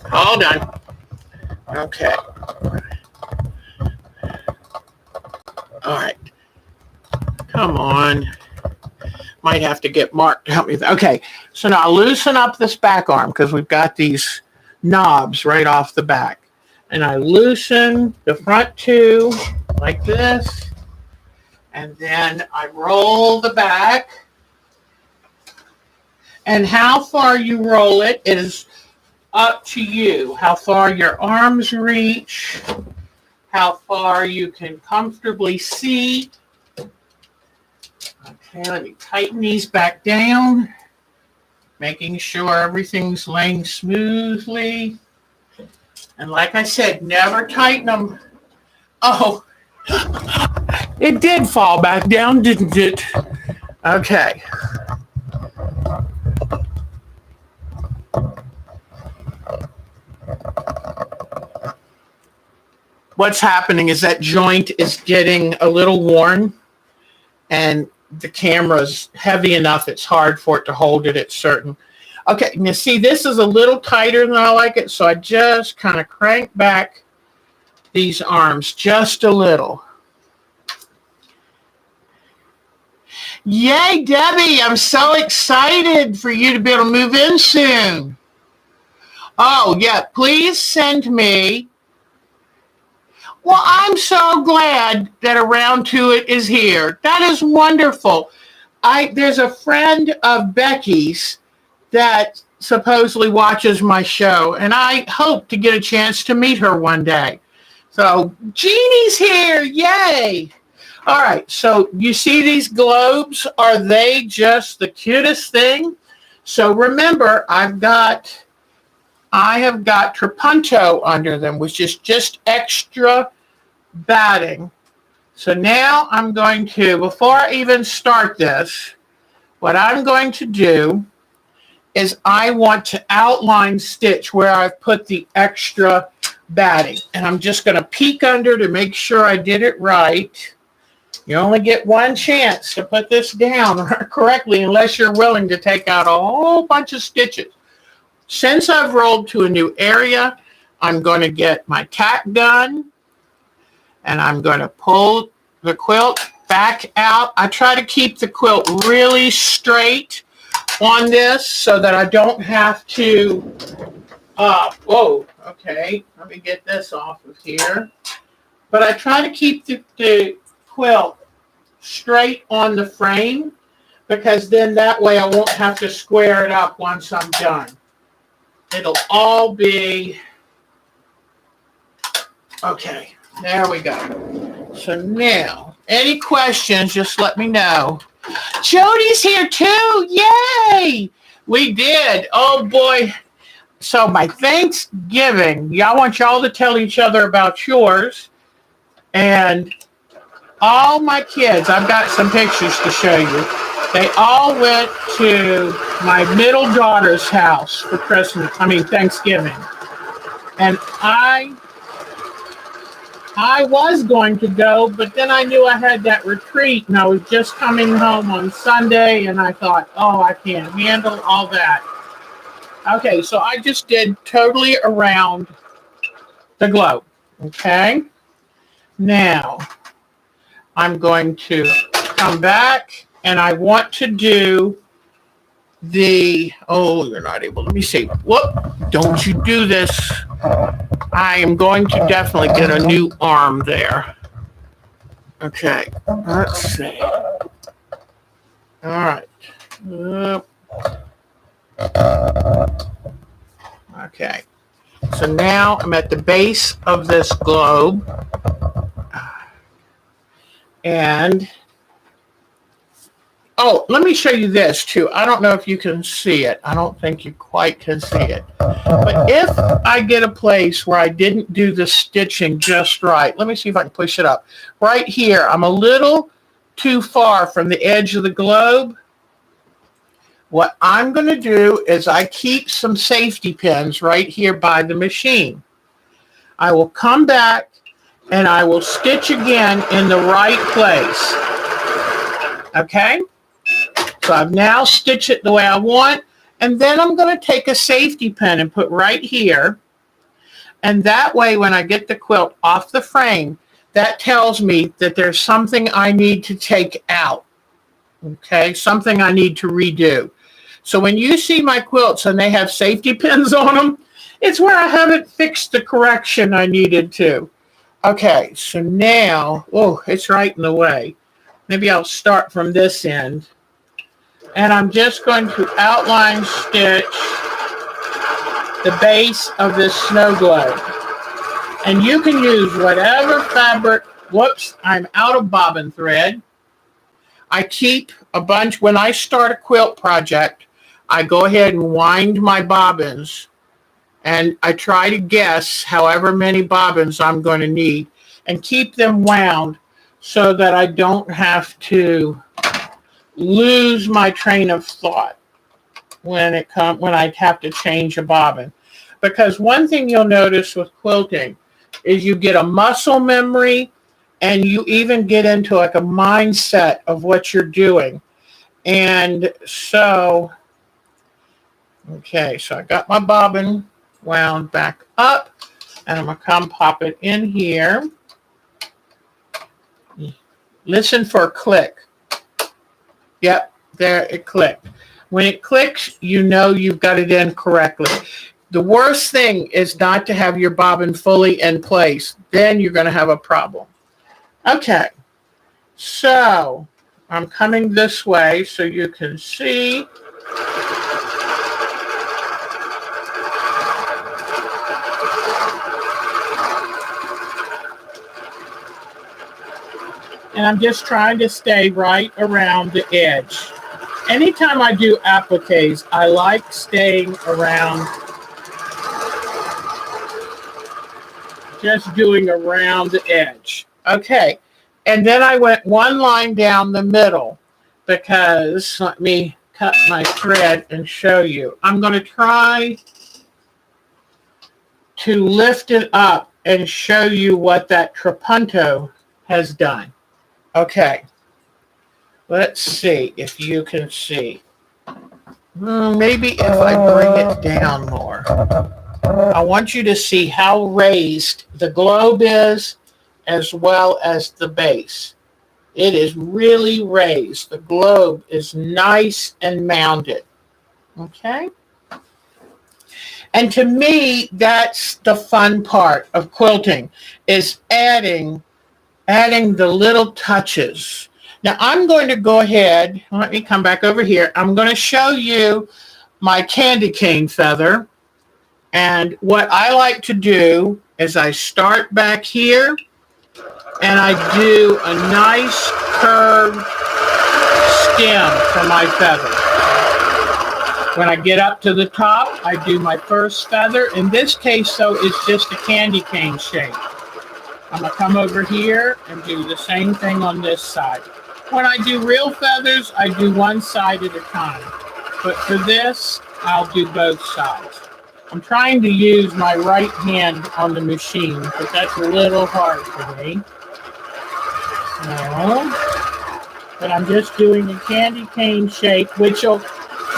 Hold on. Okay. All right. Come on. Might have to get Mark to help me. Okay, so now loosen up this back arm because we've got these knobs right off the back. and I loosen the front two like this, and then I roll the back. And how far you roll it is up to you. How far your arms reach, how far you can comfortably see. Okay, let me tighten these back down, making sure everything's laying smoothly. And like I said, never tighten them. Oh, it did fall back down, didn't it? Okay. What's happening is that joint is getting a little worn, and the camera's heavy enough it's hard for it to hold it at certain. Okay, now see, this is a little tighter than I like it, so I just kind of crank back these arms just a little. Yay, Debbie, I'm so excited for you to be able to move in soon. Oh, yeah, please send me. Well, I'm so glad that Around to It is here. That is wonderful. There's a friend of Becky's that supposedly watches my show, and I hope to get a chance to meet her one day. So, Jeannie's here. Yay. All right, so you see these globes? Are they just the cutest thing? So remember, I have got Trapunto under them, which is just extra batting. So now I'm going to, before I even start this, what I'm going to do is I want to outline stitch where I've put the extra batting. And I'm just going to peek under to make sure I did it right. You only get one chance to put this down correctly unless you're willing to take out a whole bunch of stitches. Since I've rolled to a new area, I'm going to get my tack gun and I'm going to pull the quilt back out. I try to keep the quilt really straight on this so that I don't have to, whoa, okay, let me get this off of here. But I try to keep the quilt straight on the frame because then that way I won't have to square it up once I'm done. It'll all be, okay, there we go. So now, any questions, just let me know. Jody's here too, yay! We did, oh boy. So my Thanksgiving, I want y'all to tell each other about yours. And all my kids, I've got some pictures to show you. They all went to my middle daughter's house for Thanksgiving. And I was going to go, but then I knew I had that retreat and I was just coming home on Sunday and I thought, oh, I can't handle all that. Okay, so I just did totally around the globe, okay? Now, I'm going to come back and I want to do the, oh, you're not able, let me see. Whoop, don't you do this. I am going to definitely get a new arm there. Okay, let's see. All right. Okay, so now I'm at the base of this globe. And, oh, let me show you this too. I don't know if you can see it. I don't think you quite can see it. But if I get a place where I didn't do the stitching just right, let me see if I can push it up. Right here, I'm a little too far from the edge of the globe. What I'm going to do is I keep some safety pins right here by the machine. I will come back and I will stitch again in the right place. Okay? So I've now stitched it the way I want, and then I'm going to take a safety pin and put right here. And that way, when I get the quilt off the frame, that tells me that there's something I need to take out. Okay? Something I need to redo. So when you see my quilts and they have safety pins on them, It's where I haven't fixed the correction I needed to. Okay, so now, oh, it's right in the way. Maybe I'll start from this end. And I'm just going to outline stitch the base of this snow globe. And you can use whatever fabric. Whoops, I'm out of bobbin thread. I keep a bunch. When I start a quilt project, I go ahead and wind my bobbins, and I try to guess however many bobbins I'm going to need and keep them wound so that I don't have to lose my train of thought when I have to change a bobbin. Because one thing you'll notice with quilting is you get a muscle memory, and you even get into like a mindset of what you're doing. And so, okay, so I got my bobbin wound back up, and I'm going to come pop it in here. Listen for a click. Yep, there it clicked. When it clicks, you know you've got it in correctly. The worst thing is not to have your bobbin fully in place. Then you're going to have a problem. Okay, so I'm coming this way so you can see. And I'm just trying to stay right around the edge. Anytime I do appliques, I like staying around, just doing around the edge. Okay, and then I went one line down the middle because, let me cut my thread and show you. I'm going to try to lift it up and show you what that trapunto has done. Okay, let's see if you can see. Maybe if I bring it down more. I want you to see how raised the globe is as well as the base. It is really raised. The globe is nice and mounded. Okay? And to me, that's the fun part of quilting, is adding the little touches. Now I'm going to go ahead, let me come back over here. I'm going to show you my candy cane feather. And what I like to do is I start back here and I do a nice curved stem for my feather. When I get up to the top, I do my first feather. In this case, though, it's just a candy cane shape. I'm going to come over here and do the same thing on this side. When I do real feathers, I do one side at a time. But for this, I'll do both sides. I'm trying to use my right hand on the machine, but that's a little hard for me. But I'm just doing a candy cane shape, which will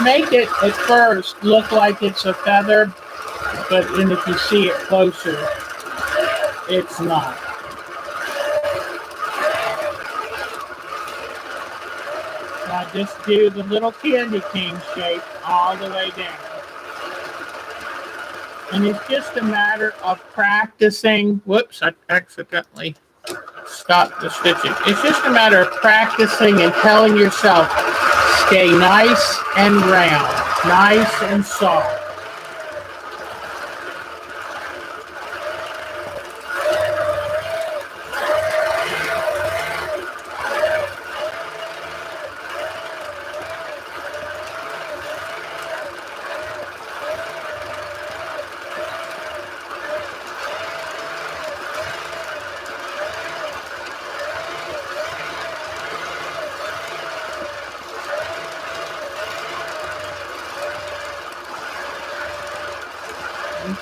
make it at first look like it's a feather, but then if you see it closer, it's not. Now just do the little candy cane shape all the way down. And it's just a matter of practicing. Whoops, I accidentally stopped the stitching. It's just a matter of practicing and telling yourself, stay nice and round, nice and soft.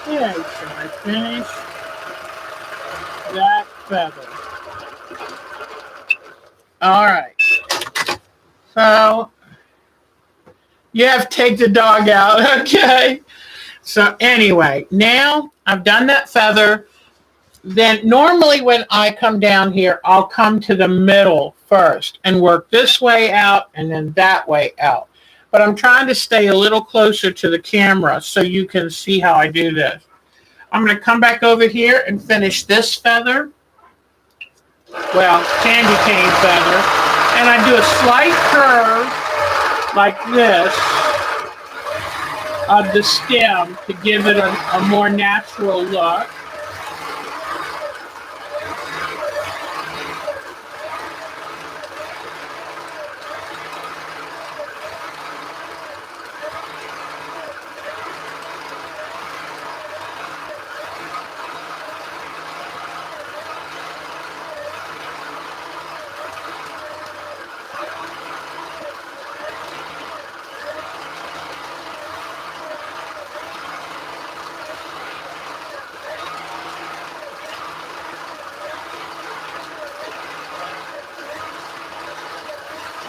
Okay, so I finish that feather. All right. So you have to take the dog out, okay? So anyway, now I've done that feather. Then normally when I come down here, I'll come to the middle first and work this way out and then that way out. But I'm trying to stay a little closer to the camera so you can see how I do this. I'm going to come back over here and finish this feather. Well, candy cane feather. And I do a slight curve like this of the stem to give it a more natural look.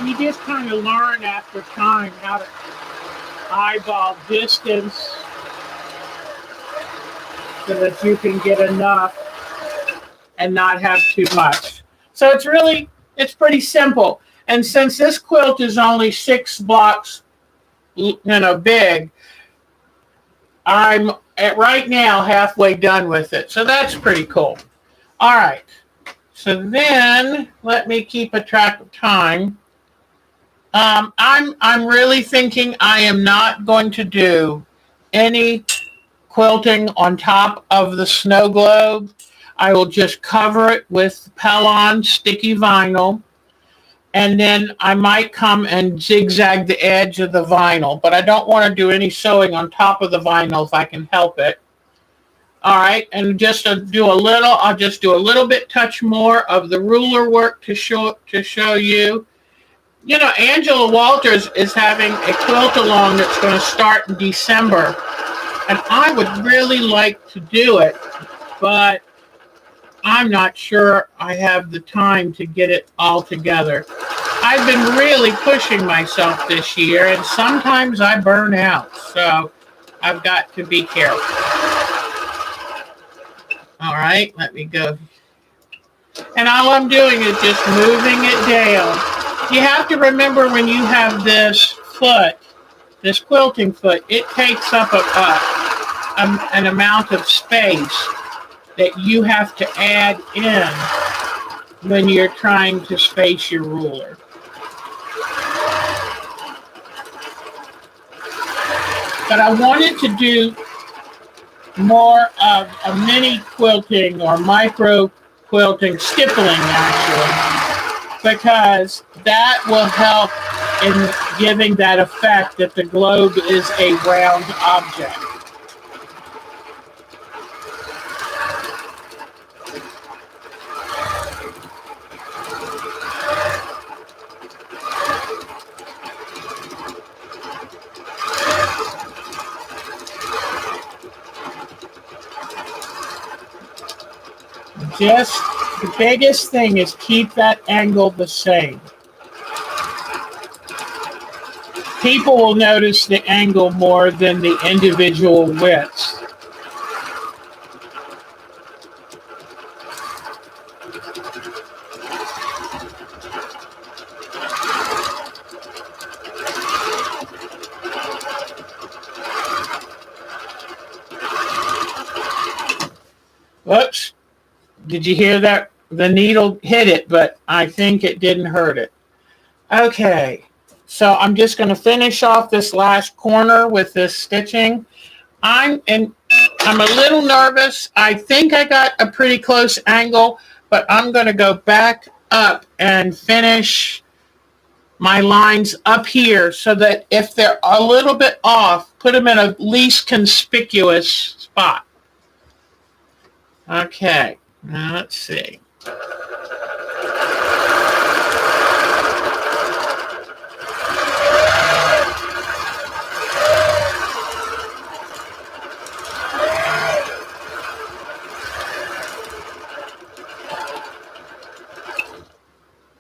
You just kind of learn after time how to eyeball distance so that you can get enough and not have too much. So it's pretty simple. And since this quilt is only 6 blocks, big, I'm right now halfway done with it. So that's pretty cool. All right. So then let me keep a track of time. I'm really thinking I am not going to do any quilting on top of the snow globe. I will just cover it with Pellon sticky vinyl, and then I might come and zigzag the edge of the vinyl, but I don't want to do any sewing on top of the vinyl if I can help it. All right, and just I'll just do a little bit touch more of the ruler work to show you. Angela Walters is having a quilt along that's going to start in December, and I would really like to do it, but I'm not sure I have the time to get it all together. I've been really pushing myself this year, and sometimes I burn out, so I've got to be careful. All right, let me go. And all I'm doing is just moving it down. You have to remember when you have this quilting foot, it takes up an amount of space that you have to add in when you're trying to space your ruler. But I wanted to do more of a mini quilting or micro quilting, stippling actually, because that will help in giving that effect that the globe is a round object. Just the biggest thing is keep that angle the same. People will notice the angle more than the individual widths. Whoops. Did you hear that? The needle hit it, but I think it didn't hurt it. Okay, so I'm just going to finish off this last corner with this stitching. I'm a little nervous. I think I got a pretty close angle, but I'm going to go back up and finish my lines up here so that if they're a little bit off, put them in a least conspicuous spot. Okay. Now, let's see.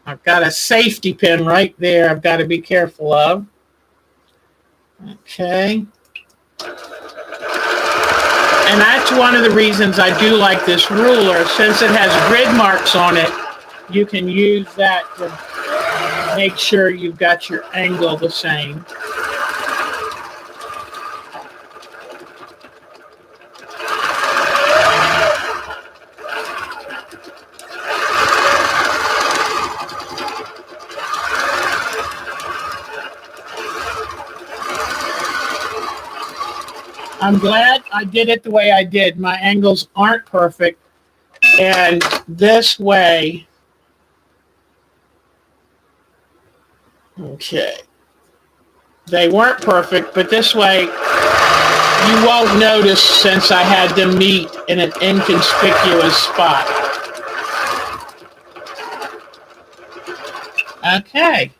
I've got a safety pin right there I've got to be careful of. Okay. And that's one of the reasons I do like this ruler. Since it has grid marks on it, you can use that to make sure you've got your angle the same. I'm glad I did it the way I did. My angles aren't perfect. And this way, okay, they weren't perfect, but this way you won't notice since I had them meet in an inconspicuous spot. Okay.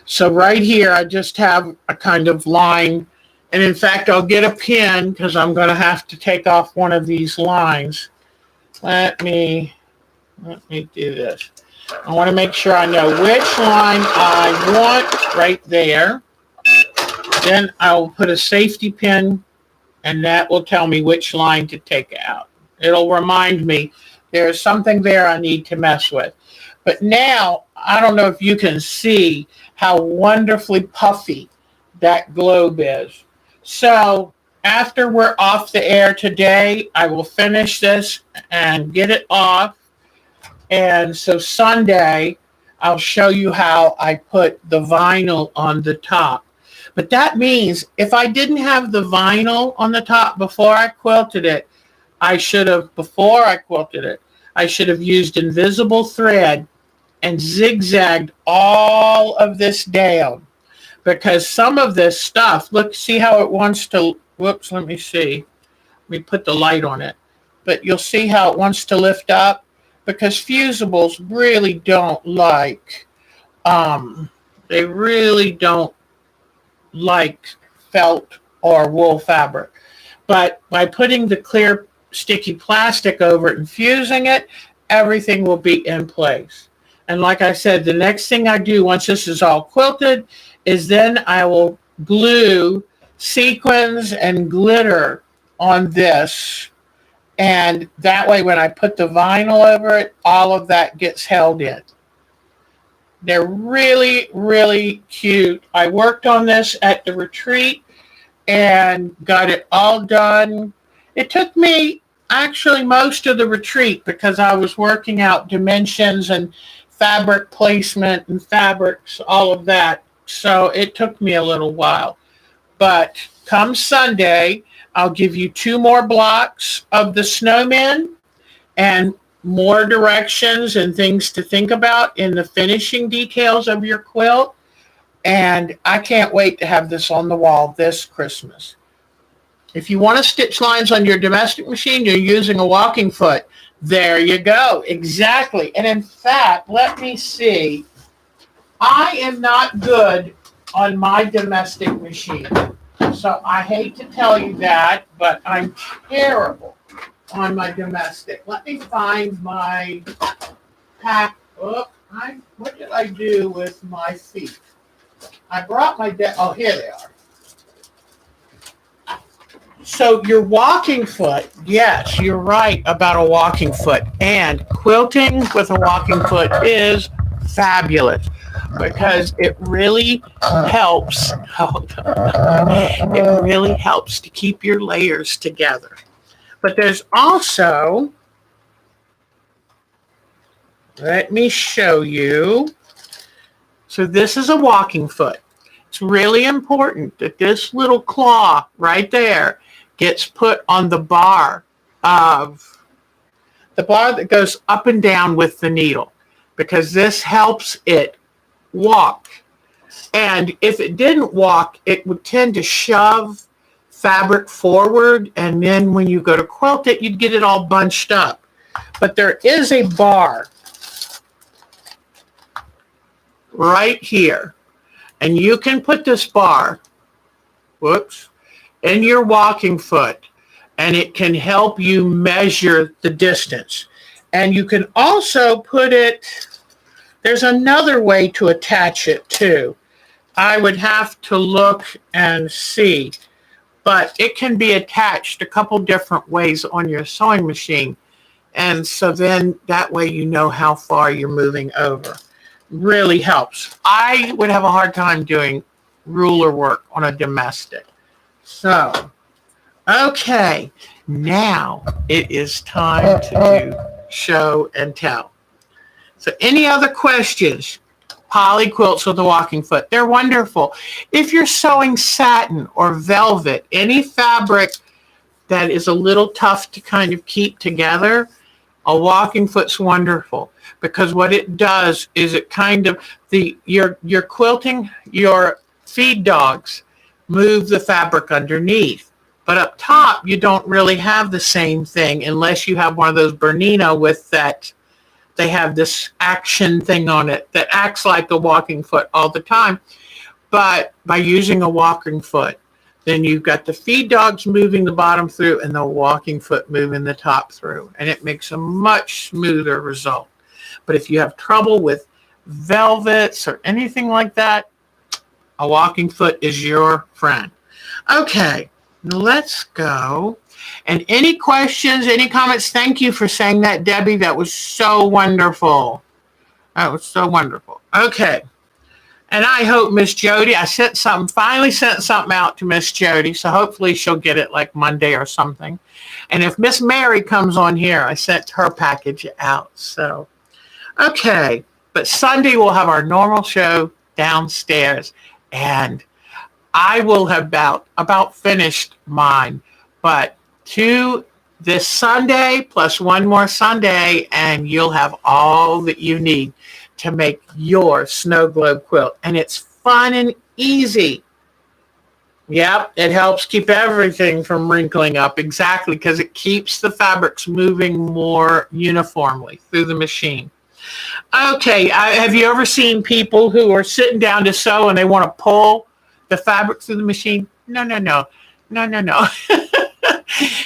So right here, I just have a kind of line. And in fact, I'll get a pin because I'm going to have to take off one of these lines. Let me do this. I want to make sure I know which line I want right there. Then I will put a safety pin, and that will tell me which line to take out. It'll remind me there's something there I need to mess with. But now, I don't know if you can see how wonderfully puffy that globe is. So after we're off the air today, I will finish this and get it off. And so Sunday, I'll show you how I put the vinyl on the top. But that means if I didn't have the vinyl on the top before I quilted it, I should have used invisible thread and zigzagged all of this down. Because some of this stuff, look, see how it wants to, whoops, let me see. Let me put the light on it. But you'll see how it wants to lift up. Because fusibles really don't like, they really don't like felt or wool fabric. But by putting the clear sticky plastic over it and fusing it, everything will be in place. And like I said, the next thing I do once this is all quilted is then I will glue sequins and glitter on this. And that way when I put the vinyl over it, all of that gets held in. They're really, really cute. I worked on this at the retreat and got it all done. It took me actually most of the retreat because I was working out dimensions and fabric placement and fabrics, all of that. So it took me a little while. But come Sunday, I'll give you 2 more blocks of the snowmen and more directions and things to think about in the finishing details of your quilt. And I can't wait to have this on the wall this Christmas. If you want to stitch lines on your domestic machine, you're using a walking foot. There you go. Exactly. And in fact, let me see. I am not good on my domestic machine. So I hate to tell you that, but I'm terrible on my domestic. Let me find my pack. What did I do with my feet? I brought my, oh, here they are. So your walking foot, yes, you're right about a walking foot. And quilting with a walking foot is fabulous because it really helps. It really helps to keep your layers together. But there's also, let me show you. So this is a walking foot. It's really important that this little claw right there gets put on the bar that goes up and down with the needle, because this helps it walk. And if it didn't walk, it would tend to shove fabric forward, and then when you go to quilt it, you'd get it all bunched up. But there is a bar right here, and you can put this bar, in your walking foot, and it can help you measure the distance. And you can also put it, there's another way to attach it too. I would have to look and see, but it can be attached a couple different ways on your sewing machine. And so then that way you know how far you're moving over. Really helps. I would have a hard time doing ruler work on a domestic. So, okay, now it is time to do show and tell. So any other questions? poly quilts with a walking foot. They're wonderful. If you're sewing satin or velvet, any fabric that is a little tough to kind of keep together, a walking foot's wonderful, because what it does is it kind of you're quilting your feed dogs move the fabric underneath. But up top, you don't really have the same thing unless you have one of those Bernino with that. They have this action thing on it that acts like a walking foot all the time. But by using a walking foot, then you've got the feed dogs moving the bottom through and the walking foot moving the top through. And it makes a much smoother result. But if you have trouble with velvets or anything like that, a walking foot is your friend. Okay, let's go. And any questions, any comments? Thank you for saying that, Debbie. That was so wonderful. That was so wonderful. Okay. And I hope Miss Jody, finally sent something out to Miss Jody, so hopefully she'll get it like Monday or something. And if Miss Mary comes on here, I sent her package out. So, okay. But Sunday we'll have our normal show downstairs, and I will have about finished mine. But this Sunday plus one more Sunday, and you'll have all that you need to make your snow globe quilt. And it's fun and easy. Yep, it helps keep everything from wrinkling up. Exactly, because it keeps the fabrics moving more uniformly through the machine. Okay, have you ever seen people who are sitting down to sew and they want to pull the fabric through the machine? No.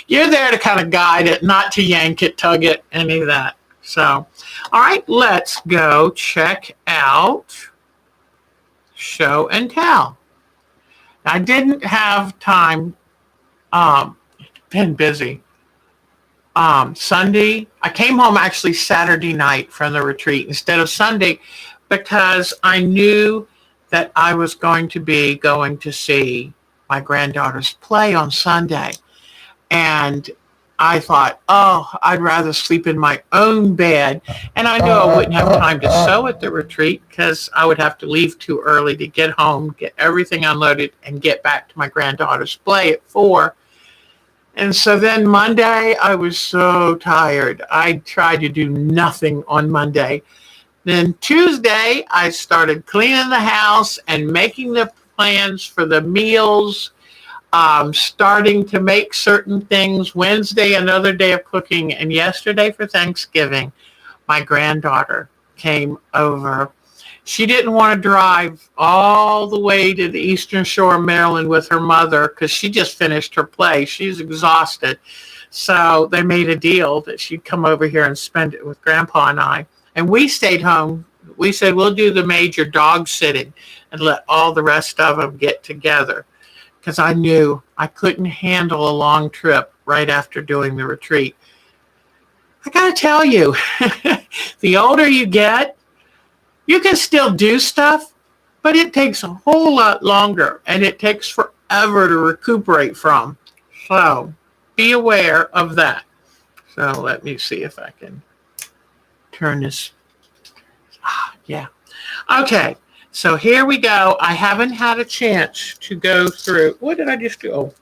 You're there to kind of guide it, not to yank it, tug it, any of that. So, all right, let's go check out Show and Tell. I didn't have time. Been busy. Sunday, I came home actually Saturday night from the retreat instead of Sunday because I knew that I was going to see my granddaughter's play on Sunday. And I thought, I'd rather sleep in my own bed. And I knew I wouldn't have time to sew at the retreat because I would have to leave too early to get home, get everything unloaded, and get back to my granddaughter's play at 4. And so then Monday, I was so tired. I tried to do nothing on Monday. Then Tuesday, I started cleaning the house and making the plans for the meals, starting to make certain things. Wednesday, another day of cooking. And yesterday for Thanksgiving, my granddaughter came over. She didn't want to drive all the way to the Eastern Shore of Maryland with her mother because she just finished her play. She's exhausted. So they made a deal that she'd come over here and spend it with Grandpa and I. And we stayed home. We said, we'll do the major dog sitting and let all the rest of them get together. Because I knew I couldn't handle a long trip right after doing the retreat. I got to tell you, the older you get, you can still do stuff, but it takes a whole lot longer, and it takes forever to recuperate from. So be aware of that. So let me see if I can turn this. Yeah. Okay. So here we go. I haven't had a chance to go through. What did I just do? Oh,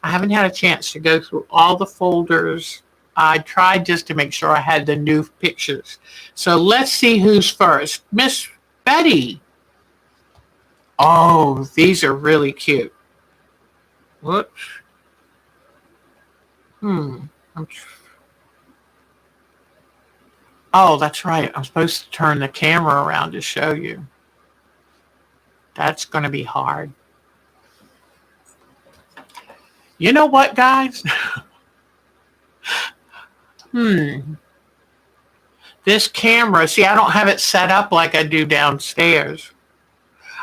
I haven't had a chance to go through all the folders. I tried just to make sure I had the new pictures. So let's see who's first. Miss Betty. Oh, these are really cute. Whoops. Oh, that's right. I'm supposed to turn the camera around to show you. That's going to be hard. You know what, guys? This camera, see, I don't have it set up like I do downstairs.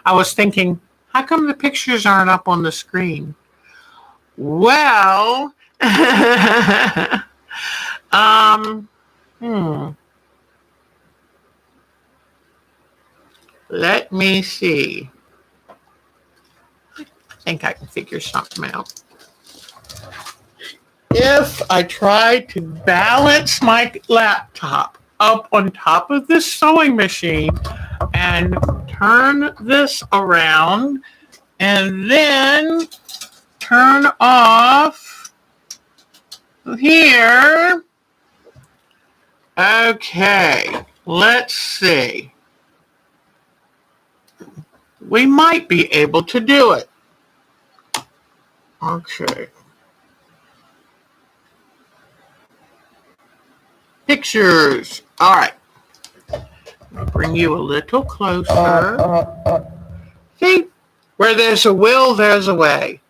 I was thinking, how come the pictures aren't up on the screen? Well, let me see. I think I can figure something out. If I try to balance my laptop up on top of this sewing machine, and turn this around and then turn off here. Okay, let's see. We might be able to do it. Okay. Pictures. All right. I'll bring you a little closer. See, where there's a will, there's a way.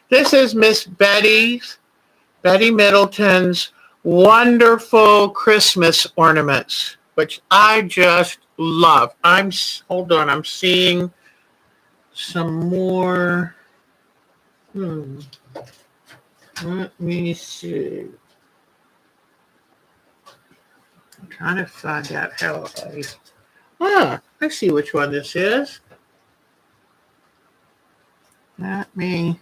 This is Miss Betty Middleton's wonderful Christmas ornaments, which I just love. Hold on, I'm seeing some more. Let me see. I'm trying to find out how I see which one this is. Let me.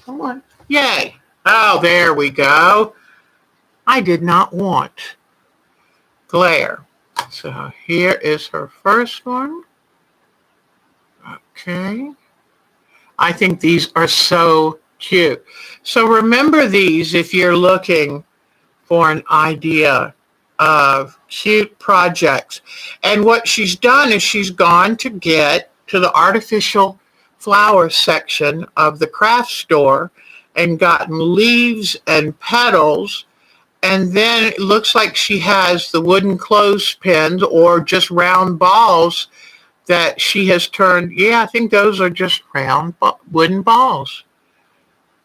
Come on. Yay. Oh, there we go. I did not want glare. So here is her first one. Okay. I think these are so cute. So remember these if you're looking for an idea of cute projects. And what she's done is she's gone to get to the artificial flower section of the craft store and gotten leaves and petals. And then it looks like she has the wooden clothespins or just round balls that she has turned. Yeah, I think those are just round wooden balls.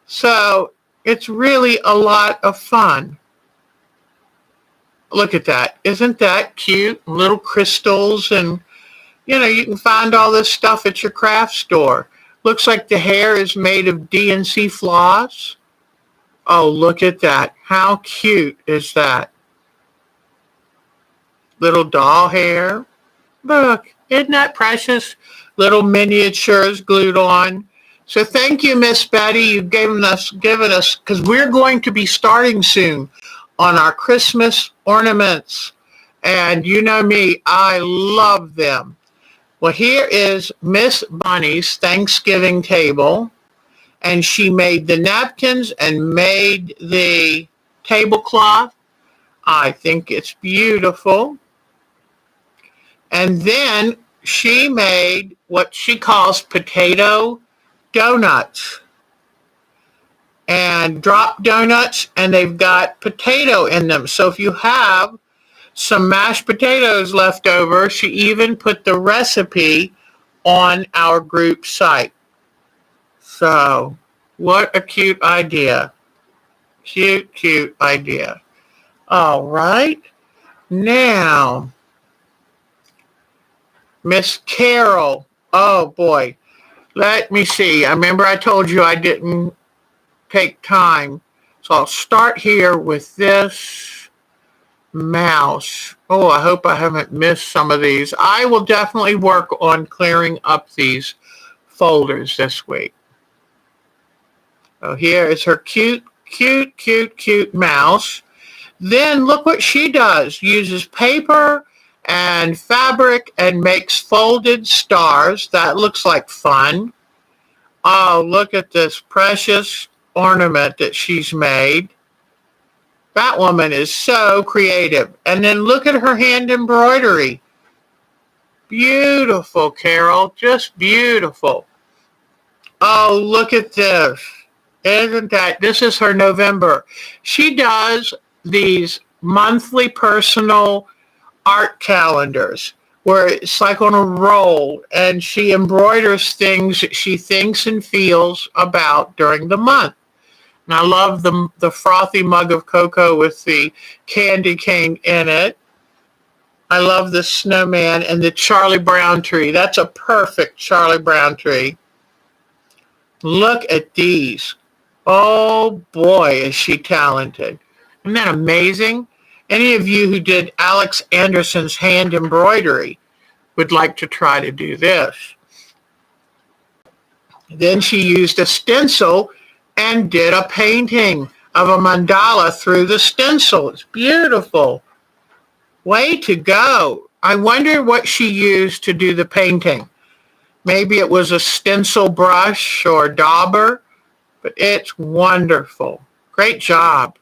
So it's really a lot of fun. Look at that. Isn't that cute? Little crystals, and you can find all this stuff at your craft store. Looks like the hair is made of DNC floss. Oh, look at that. How cute is that? Little doll hair. Look, isn't that precious? Little miniatures glued on. So thank you, Miss Betty. You've given us, because we're going to be starting soon on our Christmas ornaments. And you know me, I love them. Well, here is Miss Bunny's Thanksgiving table. And she made the napkins and made the tablecloth. I think it's beautiful. And then she made what she calls potato donuts. And drop donuts, and they've got potato in them. So if you have some mashed potatoes left over, she even put the recipe on our group site. So what a cute idea. Cute, cute idea. All right. Now, Miss Carol. Oh, boy. Let me see. I remember I told you I didn't take time. So I'll start here with this mouse. Oh, I hope I haven't missed some of these. I will definitely work on clearing up these folders this week. So here is her cute, cute, cute, cute mouse. Then look what she does. Uses paper and fabric and makes folded stars. That looks like fun. Oh, look at this precious ornament that she's made. That woman is so creative. And then look at her hand embroidery. Beautiful, Carol. Just beautiful. Oh, look at this. Isn't that? This is her November. She does these monthly personal art calendars where it's like on a roll, and she embroiders things that she thinks and feels about during the month. And I love the frothy mug of cocoa with the candy cane in it. I love the snowman and the Charlie Brown tree. That's a perfect Charlie Brown tree. Look at these. Oh boy, is she talented. Isn't that amazing? Any of you who did Alex Anderson's hand embroidery would like to try to do this. Then she used a stencil and did a painting of a mandala through the stencil. It's beautiful. Way to go. I wonder what she used to do the painting. Maybe it was a stencil brush or dauber, but it's wonderful. Great job.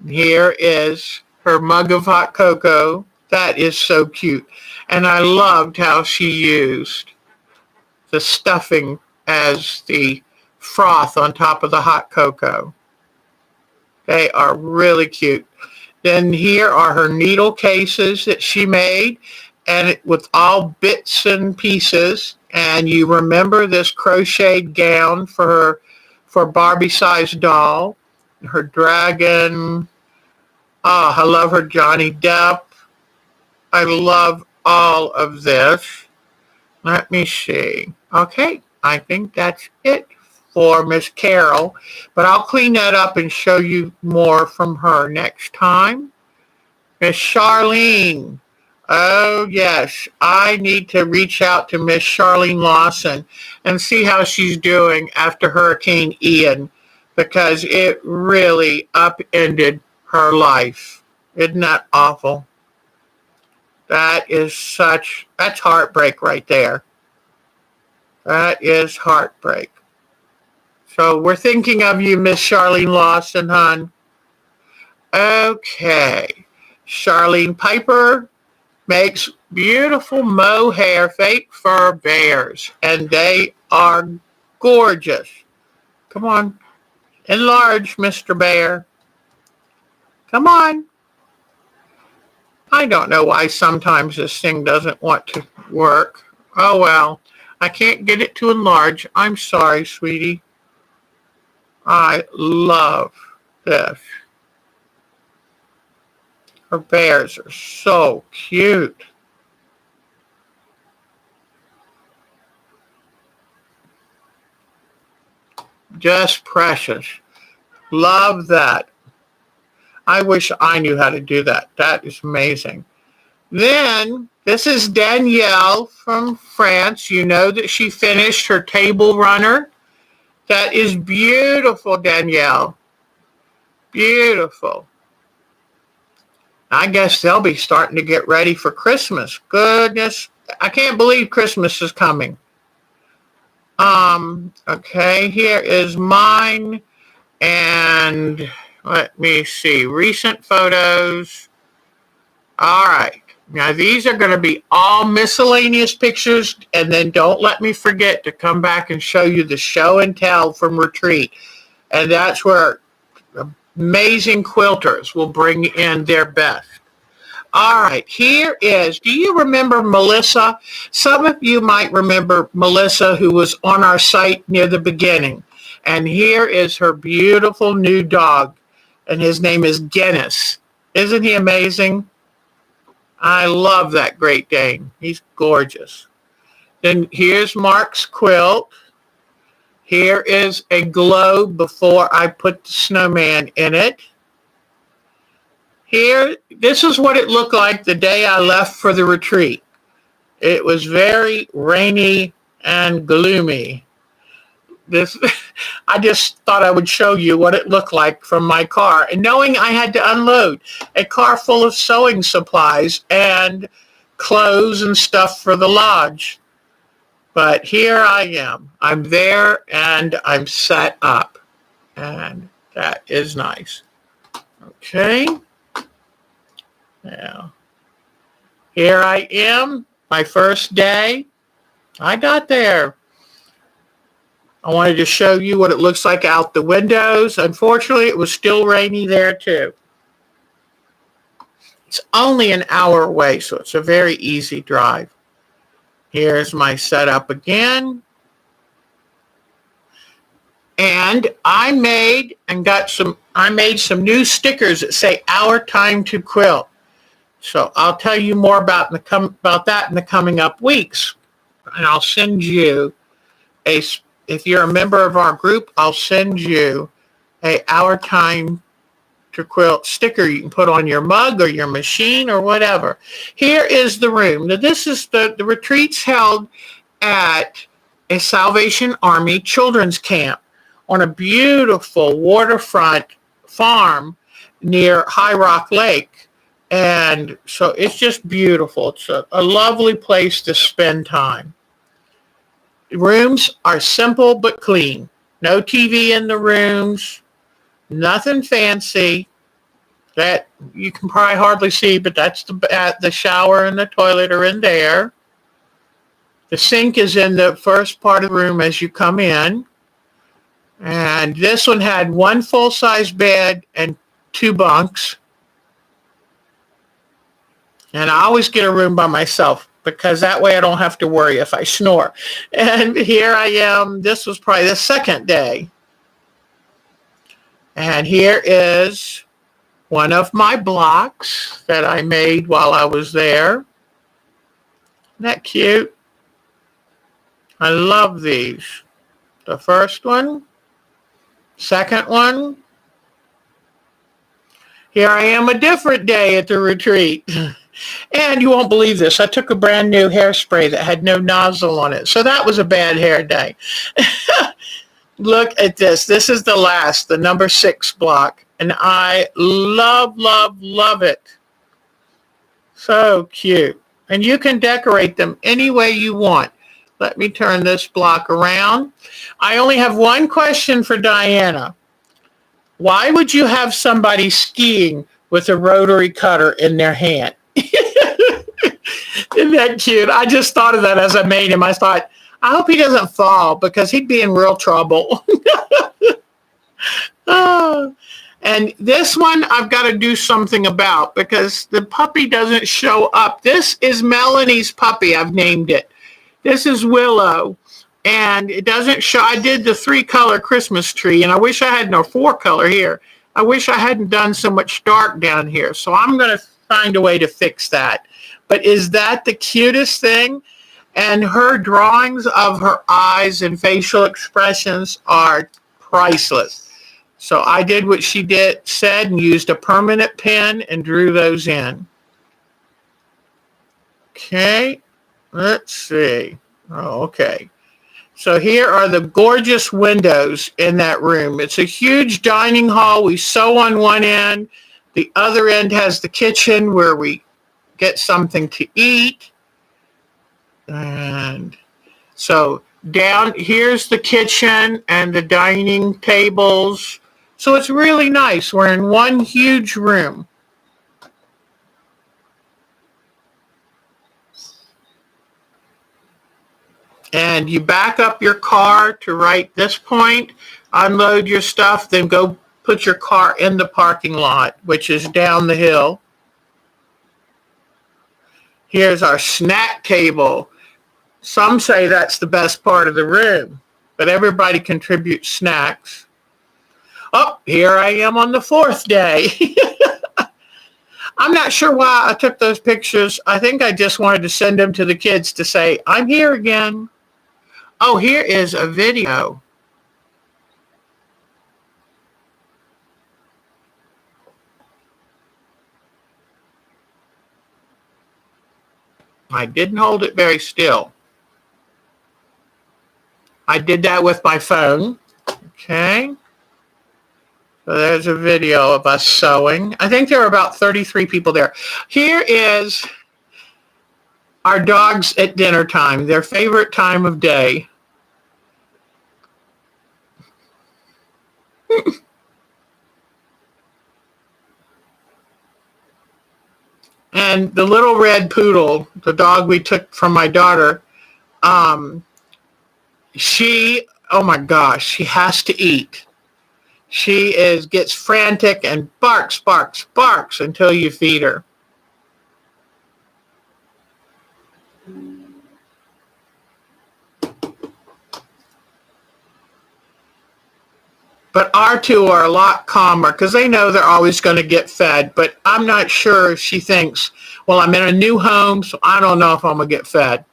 Here is her mug of hot cocoa. That is so cute. And I loved how she used the stuffing as the froth on top of the hot cocoa. They are really cute. Then here are her needle cases that she made, and with all bits and pieces. And you remember this crocheted gown for Barbie-sized doll, her dragon. Oh, I love her Johnny Depp. I love all of this. Let me see. Okay, I think that's it for Miss Carol, but I'll clean that up and show you more from her next time. Miss Charlene. Oh, yes, I need to reach out to Miss Charlene Lawson and see how she's doing after Hurricane Ian, because it really upended her life. Isn't that awful? That's heartbreak right there. That is heartbreak. So we're thinking of you, Miss Charlene Lawson, hon. Okay. Charlene Piper makes beautiful mohair fake fur bears, and they are gorgeous. Come on. Enlarge, Mr. Bear. Come on. I don't know why sometimes this thing doesn't want to work. Oh, well. I can't get it to enlarge. I'm sorry, sweetie. I love this. Her bears are so cute. Just precious. Love that. I wish I knew how to do that. That is amazing. Then, this is Danielle from France. You know that she finished her table runner. That is beautiful, Danielle. Beautiful. I guess they'll be starting to get ready for Christmas. Goodness, I can't believe Christmas is coming. Okay, here is mine. And let me see, recent photos. All right. Now, these are going to be all miscellaneous pictures, and then don't let me forget to come back and show you the show and tell from retreat. And that's where amazing quilters will bring in their best. All right, here is, do you remember Melissa? Some of you might remember Melissa, who was on our site near the beginning. And here is her beautiful new dog, and his name is Guinness. Isn't he amazing? I love that Great Dane. He's gorgeous. Then here's Mark's quilt. Here is a globe before I put the snowman in it. Here, this is what it looked like the day I left for the retreat. It was very rainy and gloomy. I just thought I would show you what it looked like from my car. And knowing I had to unload a car full of sewing supplies and clothes and stuff for the lodge. But here I am. I'm there and I'm set up. And that is nice. Okay. Now, here I am, my first day. I got there. I wanted to show you what it looks like out the windows. Unfortunately, it was still rainy there too. It's only an hour away, so it's a very easy drive. Here's my setup again. And I made some new stickers that say "Our Time to Quilt." So I'll tell you more about that in the coming up weeks. And I'll send you if you're a member of our group, I'll send you a Our Time to Quilt sticker you can put on your mug or your machine or whatever. Here is the room. Now, this is the retreats held at a Salvation Army children's camp on a beautiful waterfront farm near High Rock Lake. And so it's just beautiful. It's a lovely place to spend time. Rooms are simple but clean. No TV in the rooms, nothing fancy. That you can probably hardly see, but that's the shower and the toilet are in there. The sink is in the first part of the room as you come in. And this one had one full-size bed and 2 bunks. And I always get a room by myself because that way I don't have to worry if I snore. And here I am. This was probably the second day. And here is one of my blocks that I made while I was there. Isn't that cute? I love these. The first one, second one. Here I am a different day at the retreat. And you won't believe this. I took a brand new hairspray that had no nozzle on it. So that was a bad hair day. Look at this. This is the last, the number 6 block. And I love, love, love it. So cute. And you can decorate them any way you want. Let me turn this block around. I only have one question for Diana. Why would you have somebody skiing with a rotary cutter in their hand? Isn't that cute? I just thought of that as I made him. I thought, I hope he doesn't fall because he'd be in real trouble. Oh. And this one I've got to do something about because the puppy doesn't show up. This is Melanie's puppy. I've named it. This is Willow. And it doesn't show. I did the 3-color Christmas tree, and I wish I had no 4-color here. I wish I hadn't done so much dark down here. So I'm going to find a way to fix that. But is that the cutest thing? And her drawings of her eyes and facial expressions are priceless. So I did what she said and used a permanent pen and drew those in. Okay, let's see. Oh, okay. So here are the gorgeous windows in that room. It's a huge dining hall. We sew on one end. The other end has the kitchen where we get something to eat. And so down here's the kitchen and the dining tables. So it's really nice. We're in one huge room. And you back up your car to right this point, unload your stuff, then go put your car in the parking lot, which is down the hill. Here's our snack table. Some say that's the best part of the room, but everybody contributes snacks. Oh, here I am on the 4th day. I'm not sure why I took those pictures. I think I just wanted to send them to the kids to say, I'm here again. Oh, here is a video. I didn't hold it very still. I did that with my phone. Okay. So there's a video of us sewing. I think there are about 33 people there. Here is our dogs at dinner time, their favorite time of day. And the little red poodle, the dog we took from my daughter, she, oh my gosh, she has to eat. She gets frantic and barks, barks, barks until you feed her. But our 2 are a lot calmer because they know they're always going to get fed. But I'm not sure she thinks, well, I'm in a new home, so I don't know if I'm going to get fed.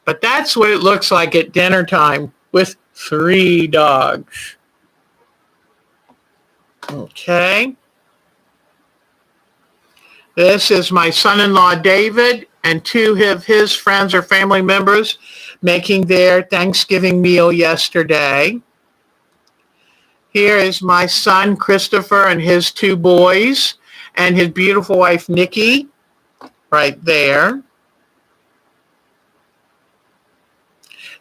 But that's what it looks like at dinner time with 3 dogs. Okay. This is my son-in-law, David, and 2 of his friends or family members making their Thanksgiving meal yesterday. Here is my son, Christopher, and his 2 boys. and his beautiful wife, Nikki, right there.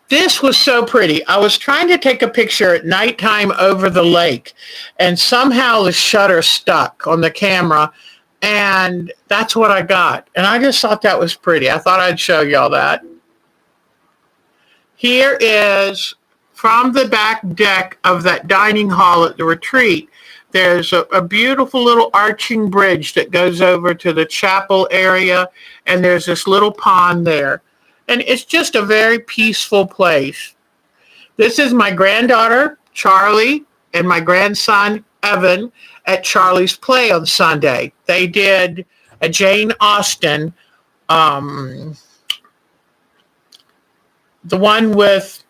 This was so pretty. I was trying to take a picture at nighttime over the lake, and somehow the shutter stuck on the camera, and that's what I got. And I just thought that was pretty. I thought I'd show y'all that. Here is from the back deck of that dining hall at the retreat. There's a beautiful little arching bridge that goes over to the chapel area, and there's this little pond there. And it's just a very peaceful place. This is my granddaughter, Charlie, and my grandson, Evan, at Charlie's Play on Sunday. They did a Jane Austen, the one with,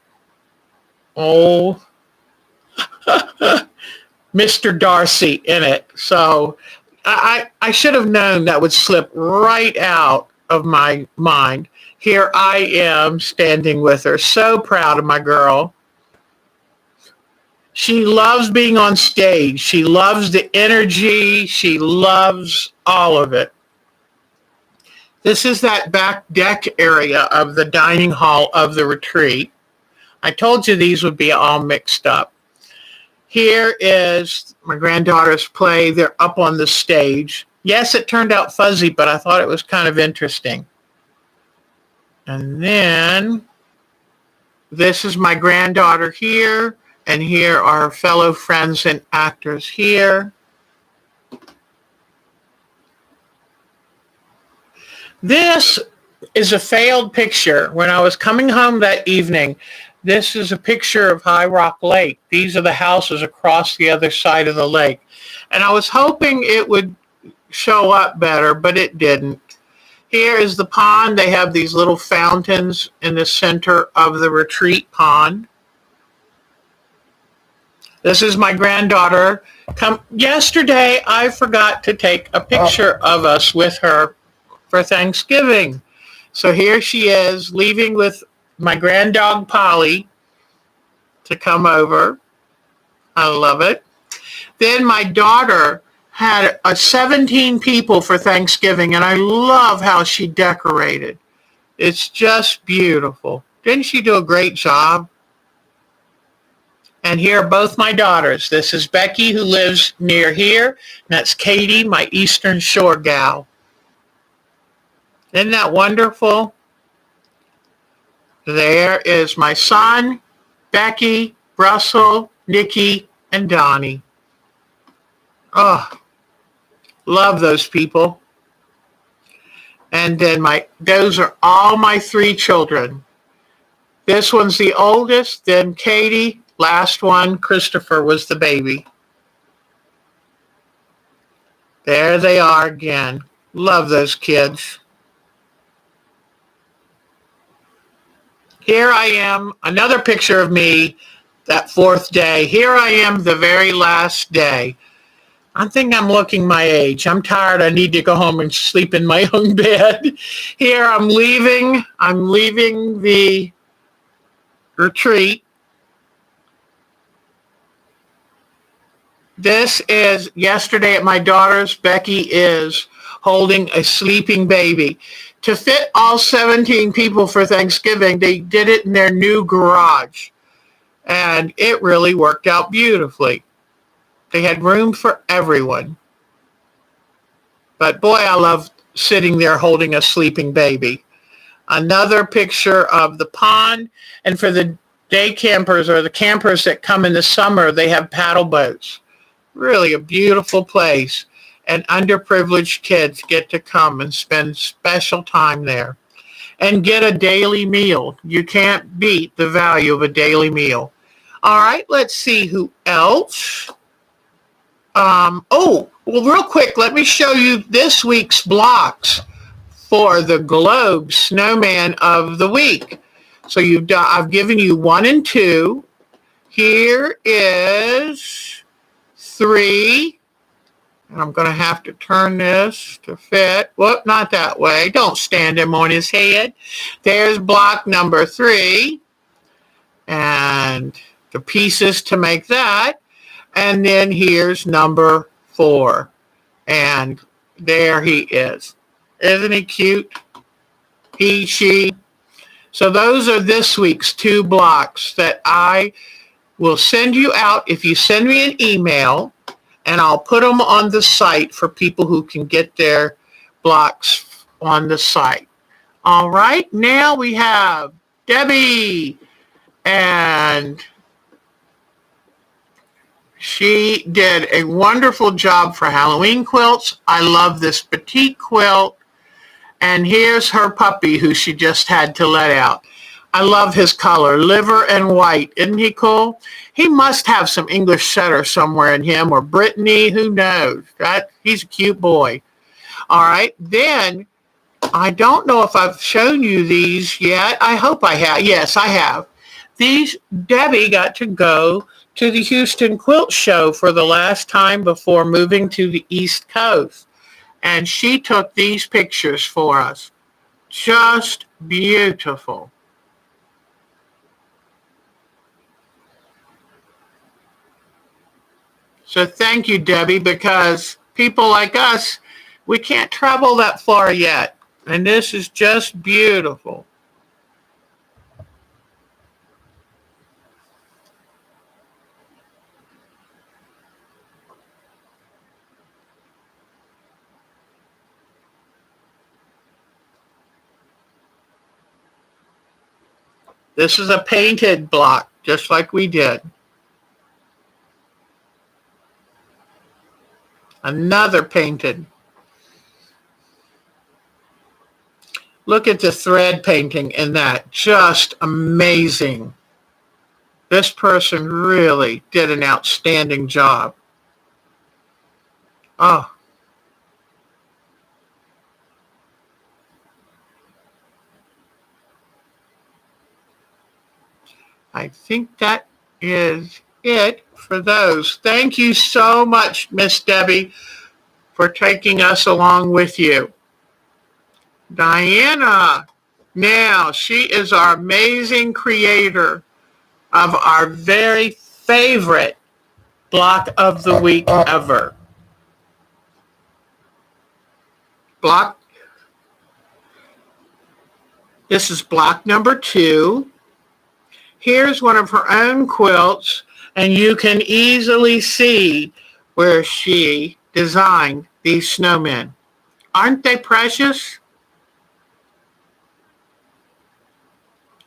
Mr. Darcy in it. So I should have known that would slip right out of my mind. Here I am standing with her. So proud of my girl. She loves being on stage. She loves the energy. She loves all of it. This is that back deck area of the dining hall of the retreat. I told you these would be all mixed up. Here is my granddaughter's play. They're up on the stage. Yes, it turned out fuzzy, but I thought it was kind of interesting. And then this is my granddaughter here, and here are our fellow friends and actors here. This is a failed picture. When I was coming home that evening, this is a picture of High Rock Lake. These are the houses across the other side of the lake. And I was hoping it would show up better, but it didn't. Here is the pond. They have these little fountains in the center of the retreat pond. This is my granddaughter. Yesterday, I forgot to take a picture of us with her for Thanksgiving. So here she is, leaving with my granddog, Polly, to come over. I love it. Then my daughter had 17 people for Thanksgiving, and I love how she decorated. It's just beautiful. Didn't she do a great job? And here are both my daughters. This is Becky, who lives near here, and that's Katie, my Eastern Shore gal. Isn't that wonderful? There is my son, Becky, Russell, Nikki, and Donnie. Oh, love those people. And then those are all my 3 children. This one's the oldest, then Katie, last one, Christopher, was the baby. There they are again. Love those kids. Here I am, another picture of me that 4th day. Here I am the very last day. I think I'm looking my age. I'm tired. I need to go home and sleep in my own bed. Here I'm leaving the retreat. This is yesterday at my daughter's. Becky is holding a sleeping baby. To fit all 17 people for Thanksgiving, they did it in their new garage. And it really worked out beautifully. They had room for everyone. But boy, I love sitting there holding a sleeping baby. Another picture of the pond. And for the day campers or the campers that come in the summer, they have paddle boats. Really a beautiful place. And underprivileged kids get to come and spend special time there and get a daily meal. You can't beat the value of a daily meal. All right, let's see who else. Well, real quick, let me show you this week's blocks for the Globe Snowman of the Week. So I've given you 1 and 2. Here is 3. And I'm going to have to turn this to fit. Whoop, not that way. Don't stand him on his head. There's block number 3. And the pieces to make that. And then here's number 4. And There he is. Isn't he cute? He, she. So those are this week's 2 blocks that I will send you out if you send me an email, and I'll put them on the site for people who can get their blocks on the site. All right, now we have Debbie, and she did a wonderful job for Halloween quilts. I love this petite quilt. And here's her puppy who she just had to let out. I love his color, liver and white. Isn't he cool? He must have some English setter somewhere in him, or Brittany, who knows? He's a cute boy. All right, then I don't know if I've shown you these yet. I hope I have. Yes, I have. Debbie got to go to the Houston Quilt Show for the last time before moving to the East Coast. And she took these pictures for us. Just beautiful. So thank you, Debbie, because people like us, we can't travel that far yet. And this is just beautiful. This is a painted block, just like we did. Another painted. Look at the thread painting in that. Just amazing. This person really did an outstanding job. Oh. I think that is it for those. Thank you so much, Miss Debbie, for taking us along with you. Diana, now she is our amazing creator of our very favorite block of the week ever. This is block number 2. Here's one of her own quilts, and you can easily see where she designed these snowmen. Aren't they precious?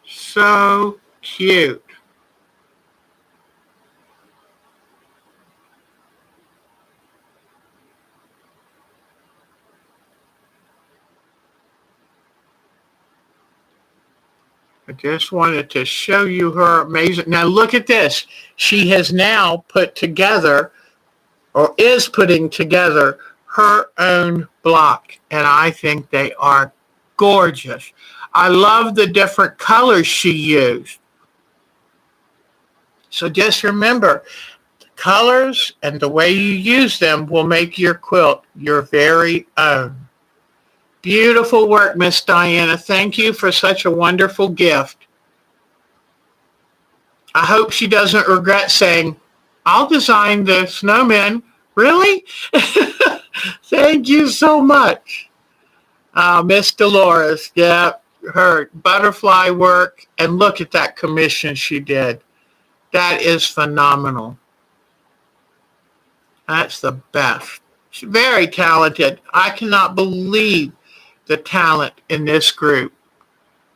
So cute. I just wanted to show you her amazing. Now look at this. She has now put together, or is putting together, her own block. And I think they are gorgeous. I love the different colors she used. So just remember, the colors and the way you use them will make your quilt your very own. Beautiful work, Miss Diana. Thank you for such a wonderful gift. I hope she doesn't regret saying, I'll design the snowmen. Really? Thank you so much. Miss Dolores, yeah, her butterfly work, and look at that commission she did. That is phenomenal. That's the best. She's very talented. I cannot believe the talent in this group.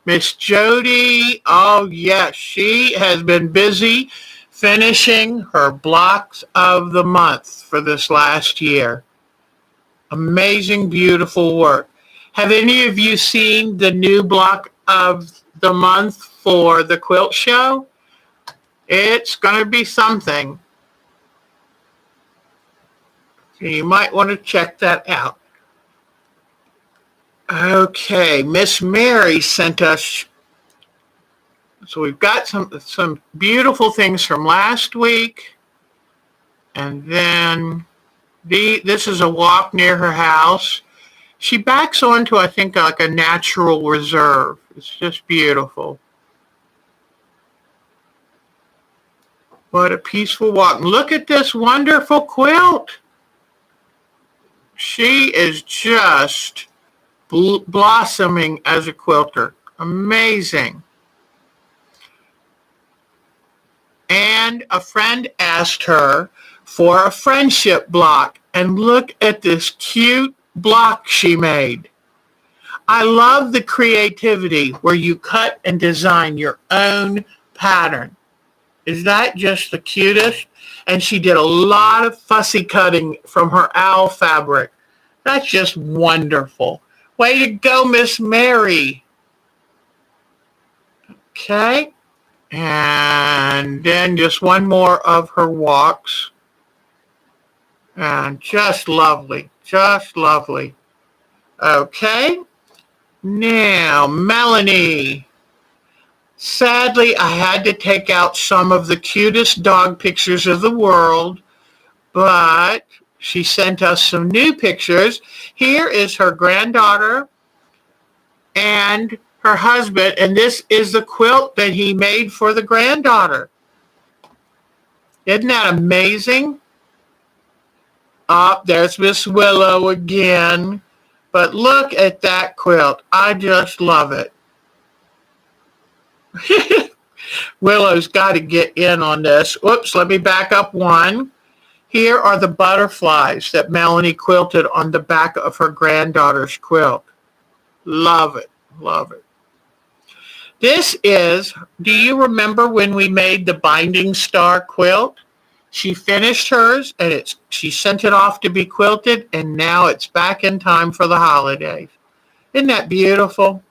Miss Jody, oh yes, she has been busy finishing her blocks of the month for this last year. Amazing, beautiful work. Have any of you seen the new block of the month for the quilt show? It's going to be something. So you might want to check that out. Okay, Miss Mary sent us, so we've got some beautiful things from last week, and then this is a walk near her house. She backs onto, I think, like a natural reserve. It's just beautiful. What a peaceful walk. Look at this wonderful quilt. She is just blossoming as a quilter. Amazing. And a friend asked her for a friendship block. And look at this cute block she made. I love the creativity where you cut and design your own pattern. Is that just the cutest? And she did a lot of fussy cutting from her owl fabric. That's just wonderful. Way to go, Miss Mary. Okay. And then just one more of her walks. And just lovely. Just lovely. Okay. Now, Melanie. Sadly, I had to take out some of the cutest dog pictures of the world, but she sent us some new pictures. Here is her granddaughter and her husband, and this is the quilt that he made for the granddaughter. Isn't that amazing? There's Miss Willow again. But look at that quilt. I just love it. Willow's got to get in on this. Oops, let me back up one. Here are the butterflies that Melanie quilted on the back of her granddaughter's quilt. Love it, love it. This is, do you remember when we made the binding star quilt? She finished hers and she sent it off to be quilted, and now it's back in time for the holidays. Isn't that beautiful?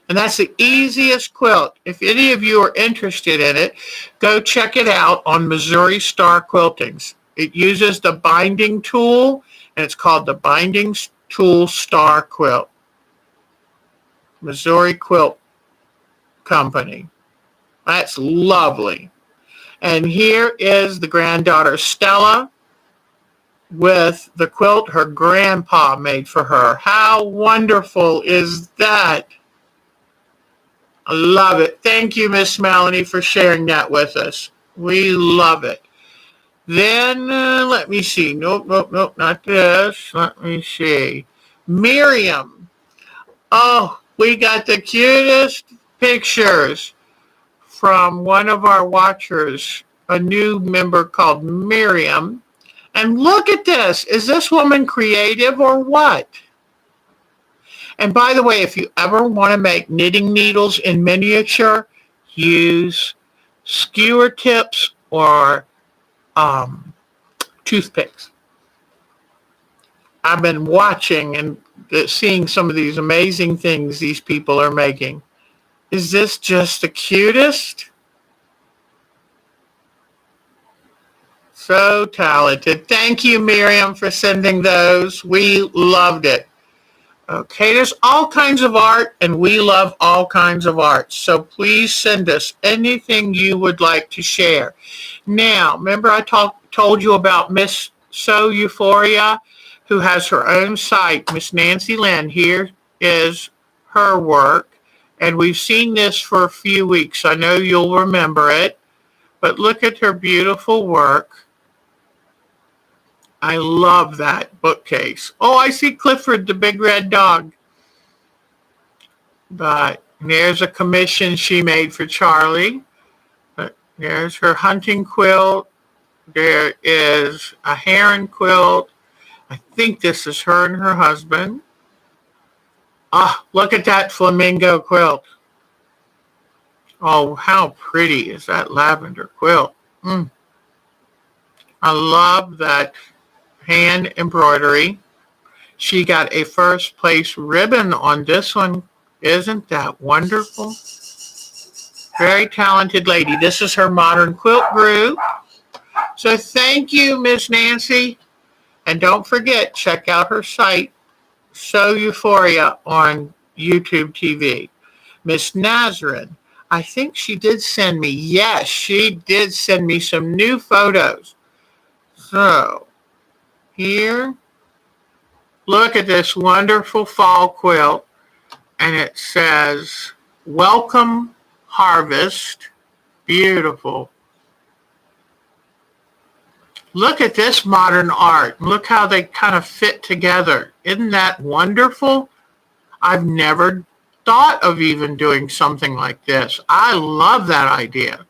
And that's the easiest quilt. If any of you are interested in it, go check it out on Missouri Star Quiltings. It uses the binding tool, and it's called the Binding Tool Star Quilt. Missouri Quilt Company. That's lovely. And here is the granddaughter Stella with the quilt her grandpa made for her. How wonderful is that? I love it. Thank you, Miss Melanie, for sharing that with us. We love it. Then, let me see. Nope, not this. Let me see. Miriam. Oh, we got the cutest pictures from one of our watchers, a new member called Miriam. And look at this. Is this woman creative or what? And by the way, if you ever want to make knitting needles in miniature, use skewer tips or toothpicks. I've been watching and seeing some of these amazing things these people are making. Is this just the cutest? So talented. Thank you, Miriam, for sending those. We loved it. Okay, there's all kinds of art, and we love all kinds of art. So please send us anything you would like to share. Now, remember I told you about Miss So Euphoria, who has her own site, Miss Nancy Lynn. Here is her work, and we've seen this for a few weeks. I know you'll remember it, but look at her beautiful work. I love that bookcase. Oh, I see Clifford, the big red dog. But there's a commission she made for Charlie. There's her hunting quilt. There is a heron quilt. I think this is her and her husband. Ah, look at that flamingo quilt. Oh, how pretty is that lavender quilt? I love that hand embroidery. She got a first place ribbon on this one. Isn't that wonderful? Very talented lady. This is her modern quilt group. So thank you, Miss Nancy. And don't forget, check out her site, So Euphoria, on YouTube TV. Miss Nazarene, I think she did send me, yes, she did send me some new photos. So, here, look at this wonderful fall quilt, and it says, Welcome Harvest. Beautiful. Look at this modern art. Look how they kind of fit together. Isn't that wonderful? I've never thought of even doing something like this. I love that idea.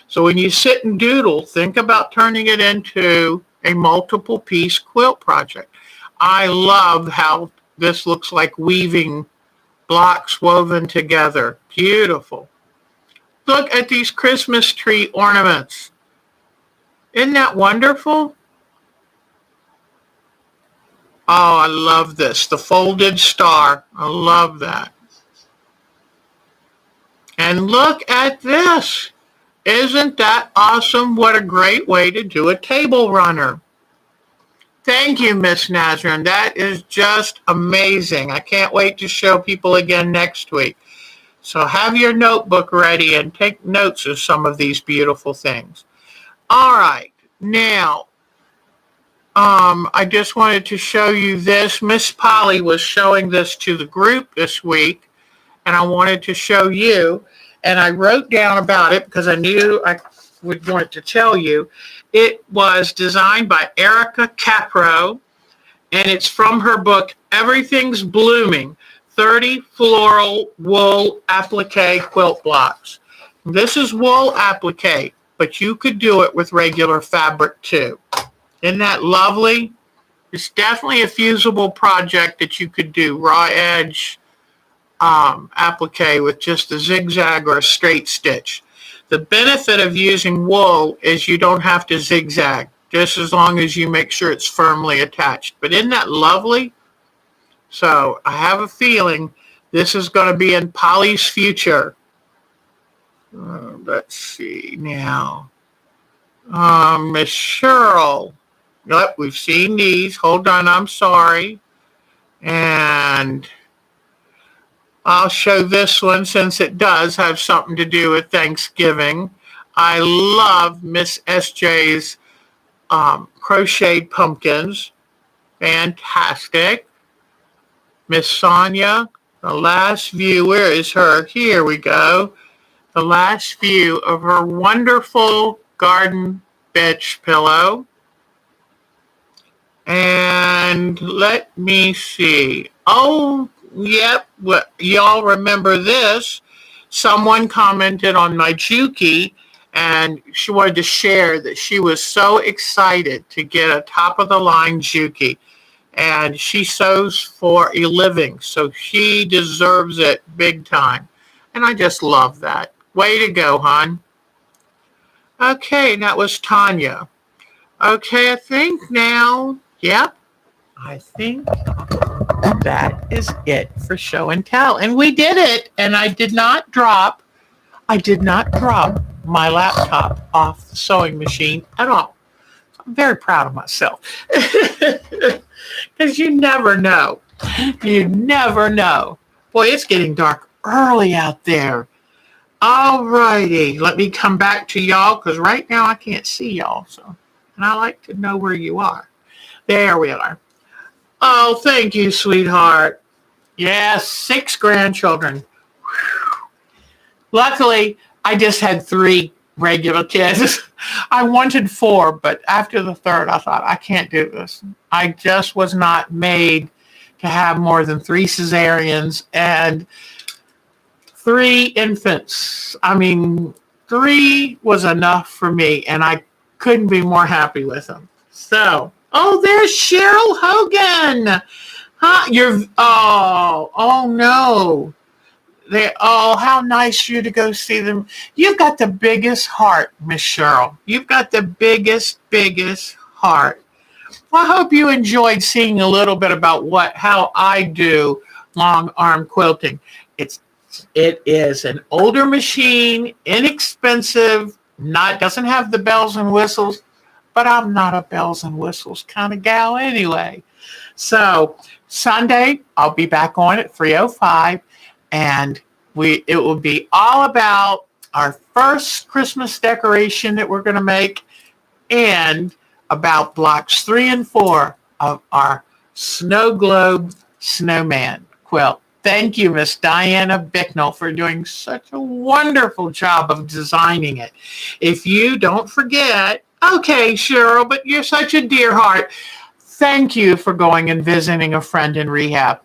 So when you sit and doodle, think about turning it into a multiple piece quilt project. I love how this looks like weaving blocks woven together. Beautiful. Look at these Christmas tree ornaments. Isn't that wonderful? Oh, I love this. The folded star. I love that. And look at this. Isn't that awesome? What a great way to do a table runner. Thank you, Miss Nazrin. That is just amazing. I can't wait to show people again next week. So have your notebook ready and take notes of some of these beautiful things. All right. Now, I just wanted to show you this. Miss Polly was showing this to the group this week, and I wanted to show you. And I wrote down about it because I knew I would want to tell you. It was designed by Erica Capro, and it's from her book, Everything's Blooming, 30 Floral Wool Applique Quilt Blocks. This is wool applique, but you could do it with regular fabric too. Isn't that lovely? It's definitely a feasible project that you could do, raw edge applique with just a zigzag or a straight stitch. The benefit of using wool is you don't have to zigzag, just as long as you make sure it's firmly attached. But isn't that lovely? So I have a feeling this is going to be in Polly's future. Let's see now. Miss Cheryl. Yep, we've seen these. Hold on, I'm sorry. And I'll show this one since it does have something to do with Thanksgiving. I love Miss SJ's crocheted pumpkins. Fantastic. Miss Sonia, the last view, where is her? Here we go. The last view of her wonderful garden bench pillow. And let me see. Oh, yep. Well, y'all remember this. Someone commented on my Juki, and she wanted to share that she was so excited to get a top-of-the-line Juki. And she sews for a living, so she deserves it big time. And I just love that. Way to go, hon. Okay, that was Tanya. Okay, I think now, yep, I think that is it for show and tell. And we did it, and I did not drop my laptop off the sewing machine at all. I'm very proud of myself. Because you never know. You never know. Boy, it's getting dark early out there. All righty. Let me come back to y'all because right now I can't see y'all. And I like to know where you are. There we are. Oh, thank you, sweetheart. Yes, 6 grandchildren. Whew. Luckily, I just had 3 regular kids. I wanted 4, but after the 3rd, I thought, I can't do this. I just was not made to have more than 3 cesareans and 3 infants. I mean, 3 was enough for me, and I couldn't be more happy with them. So, oh, there's Cheryl Hogan. Huh? Oh no. How nice of you to go see them. You've got the biggest heart, Miss Cheryl. You've got the biggest heart. Well, I hope you enjoyed seeing a little bit about how I do long arm quilting. It is an older machine, inexpensive, doesn't have the bells and whistles, but I'm not a bells and whistles kind of gal anyway. So Sunday, I'll be back on at 3:05. And it will be all about our first Christmas decoration that we're going to make and about blocks 3 and 4 of our Snowglobe Snowman quilt. Thank you, Miss Diana Bicknell, for doing such a wonderful job of designing it. If you don't forget, Okay, Cheryl, but you're such a dear heart. Thank you for going and visiting a friend in rehab.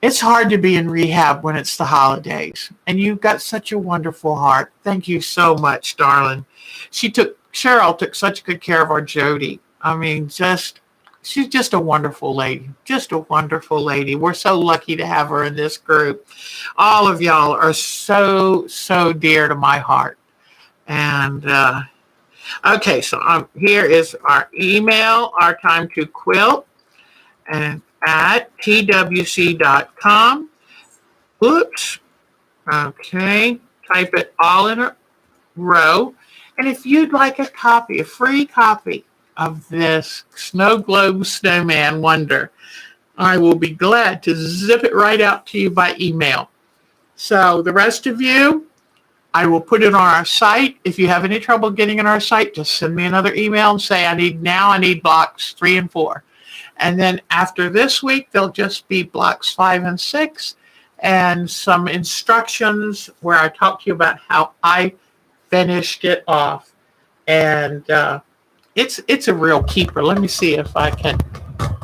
It's hard to be in rehab when it's the holidays, and you've got such a wonderful heart. Thank you so much, darling. Cheryl took such good care of our Jody. I mean, she's just a wonderful lady. Just a wonderful lady. We're so lucky to have her in this group. All of y'all are so, so dear to my heart. And okay, so here is our email, our time to quilt, and at twc.com. Oops. Okay. Type it all in a row. And if you'd like a free copy of this Snow Globe Snowman Wonder, I will be glad to zip it right out to you by email. So the rest of you, I will put it on our site. If you have any trouble getting in our site, just send me another email and say, I need blocks 3 and 4. And then after this week, they'll just be blocks 5 and 6 and some instructions where I talk to you about how I finished it off. And it's a real keeper. Let me see if I can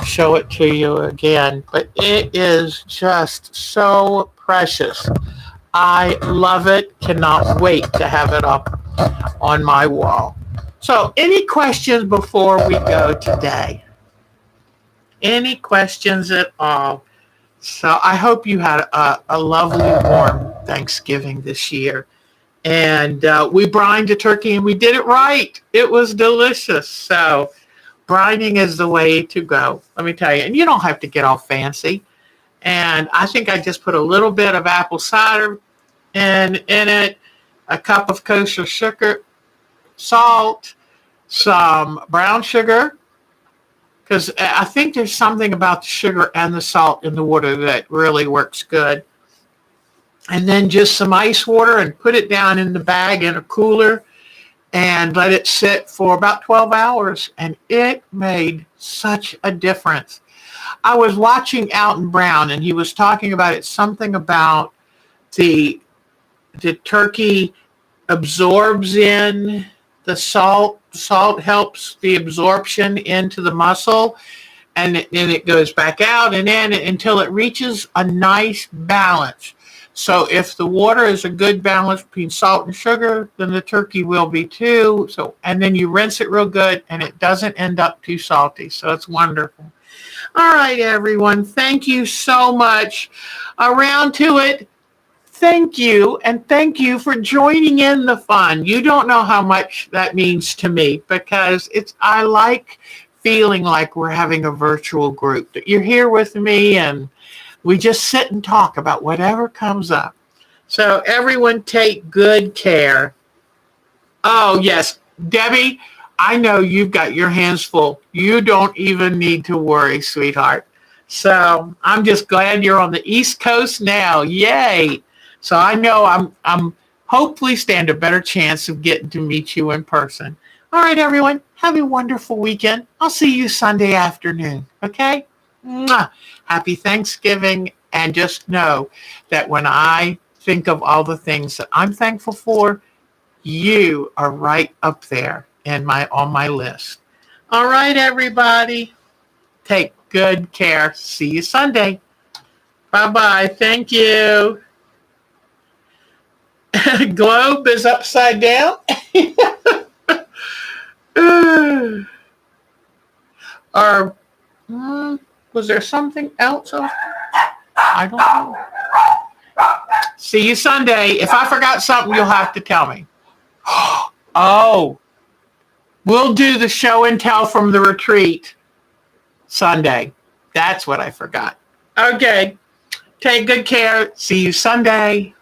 show it to you again. But it is just so precious. I love it. Cannot wait to have it up on my wall. So any questions before we go today? Any questions at all? So I hope you had a lovely, warm Thanksgiving this year. And we brined a turkey and we did it right. It was delicious. So brining is the way to go, let me tell you. And you don't have to get all fancy. And I think I just put a little bit of apple cider in it, a cup of kosher sugar, salt, some brown sugar, because I think there's something about the sugar and the salt in the water that really works good. And then just some ice water and put it down in the bag in a cooler and let it sit for about 12 hours. And it made such a difference. I was watching Alton Brown and he was talking about it, something about the turkey absorbs in the salt. Salt helps the absorption into the muscle, and then it goes back out and in until it reaches a nice balance. So if the water is a good balance between salt and sugar, then the turkey will be too. So, and then you rinse it real good and it doesn't end up too salty. So it's wonderful. All right, everyone. Thank you so much. Around to it. Thank you, and thank you for joining in the fun. You don't know how much that means to me because I like feeling like we're having a virtual group, that you're here with me and we just sit and talk about whatever comes up. So everyone take good care. Oh, yes, Debbie, I know you've got your hands full. You don't even need to worry, sweetheart. So I'm just glad you're on the East Coast now. Yay. So I know I'm hopefully stand a better chance of getting to meet you in person. All right, everyone, have a wonderful weekend. I'll see you Sunday afternoon, okay? Mwah. Happy Thanksgiving, and just know that when I think of all the things that I'm thankful for, you are right up there on my list. All right, everybody, take good care. See you Sunday. Bye-bye. Thank you. Globe is upside down. Or was there something else? I don't know. See you Sunday. If I forgot something, you'll have to tell me. Oh, we'll do the show and tell from the retreat Sunday. That's what I forgot. Okay. Take good care. See you Sunday.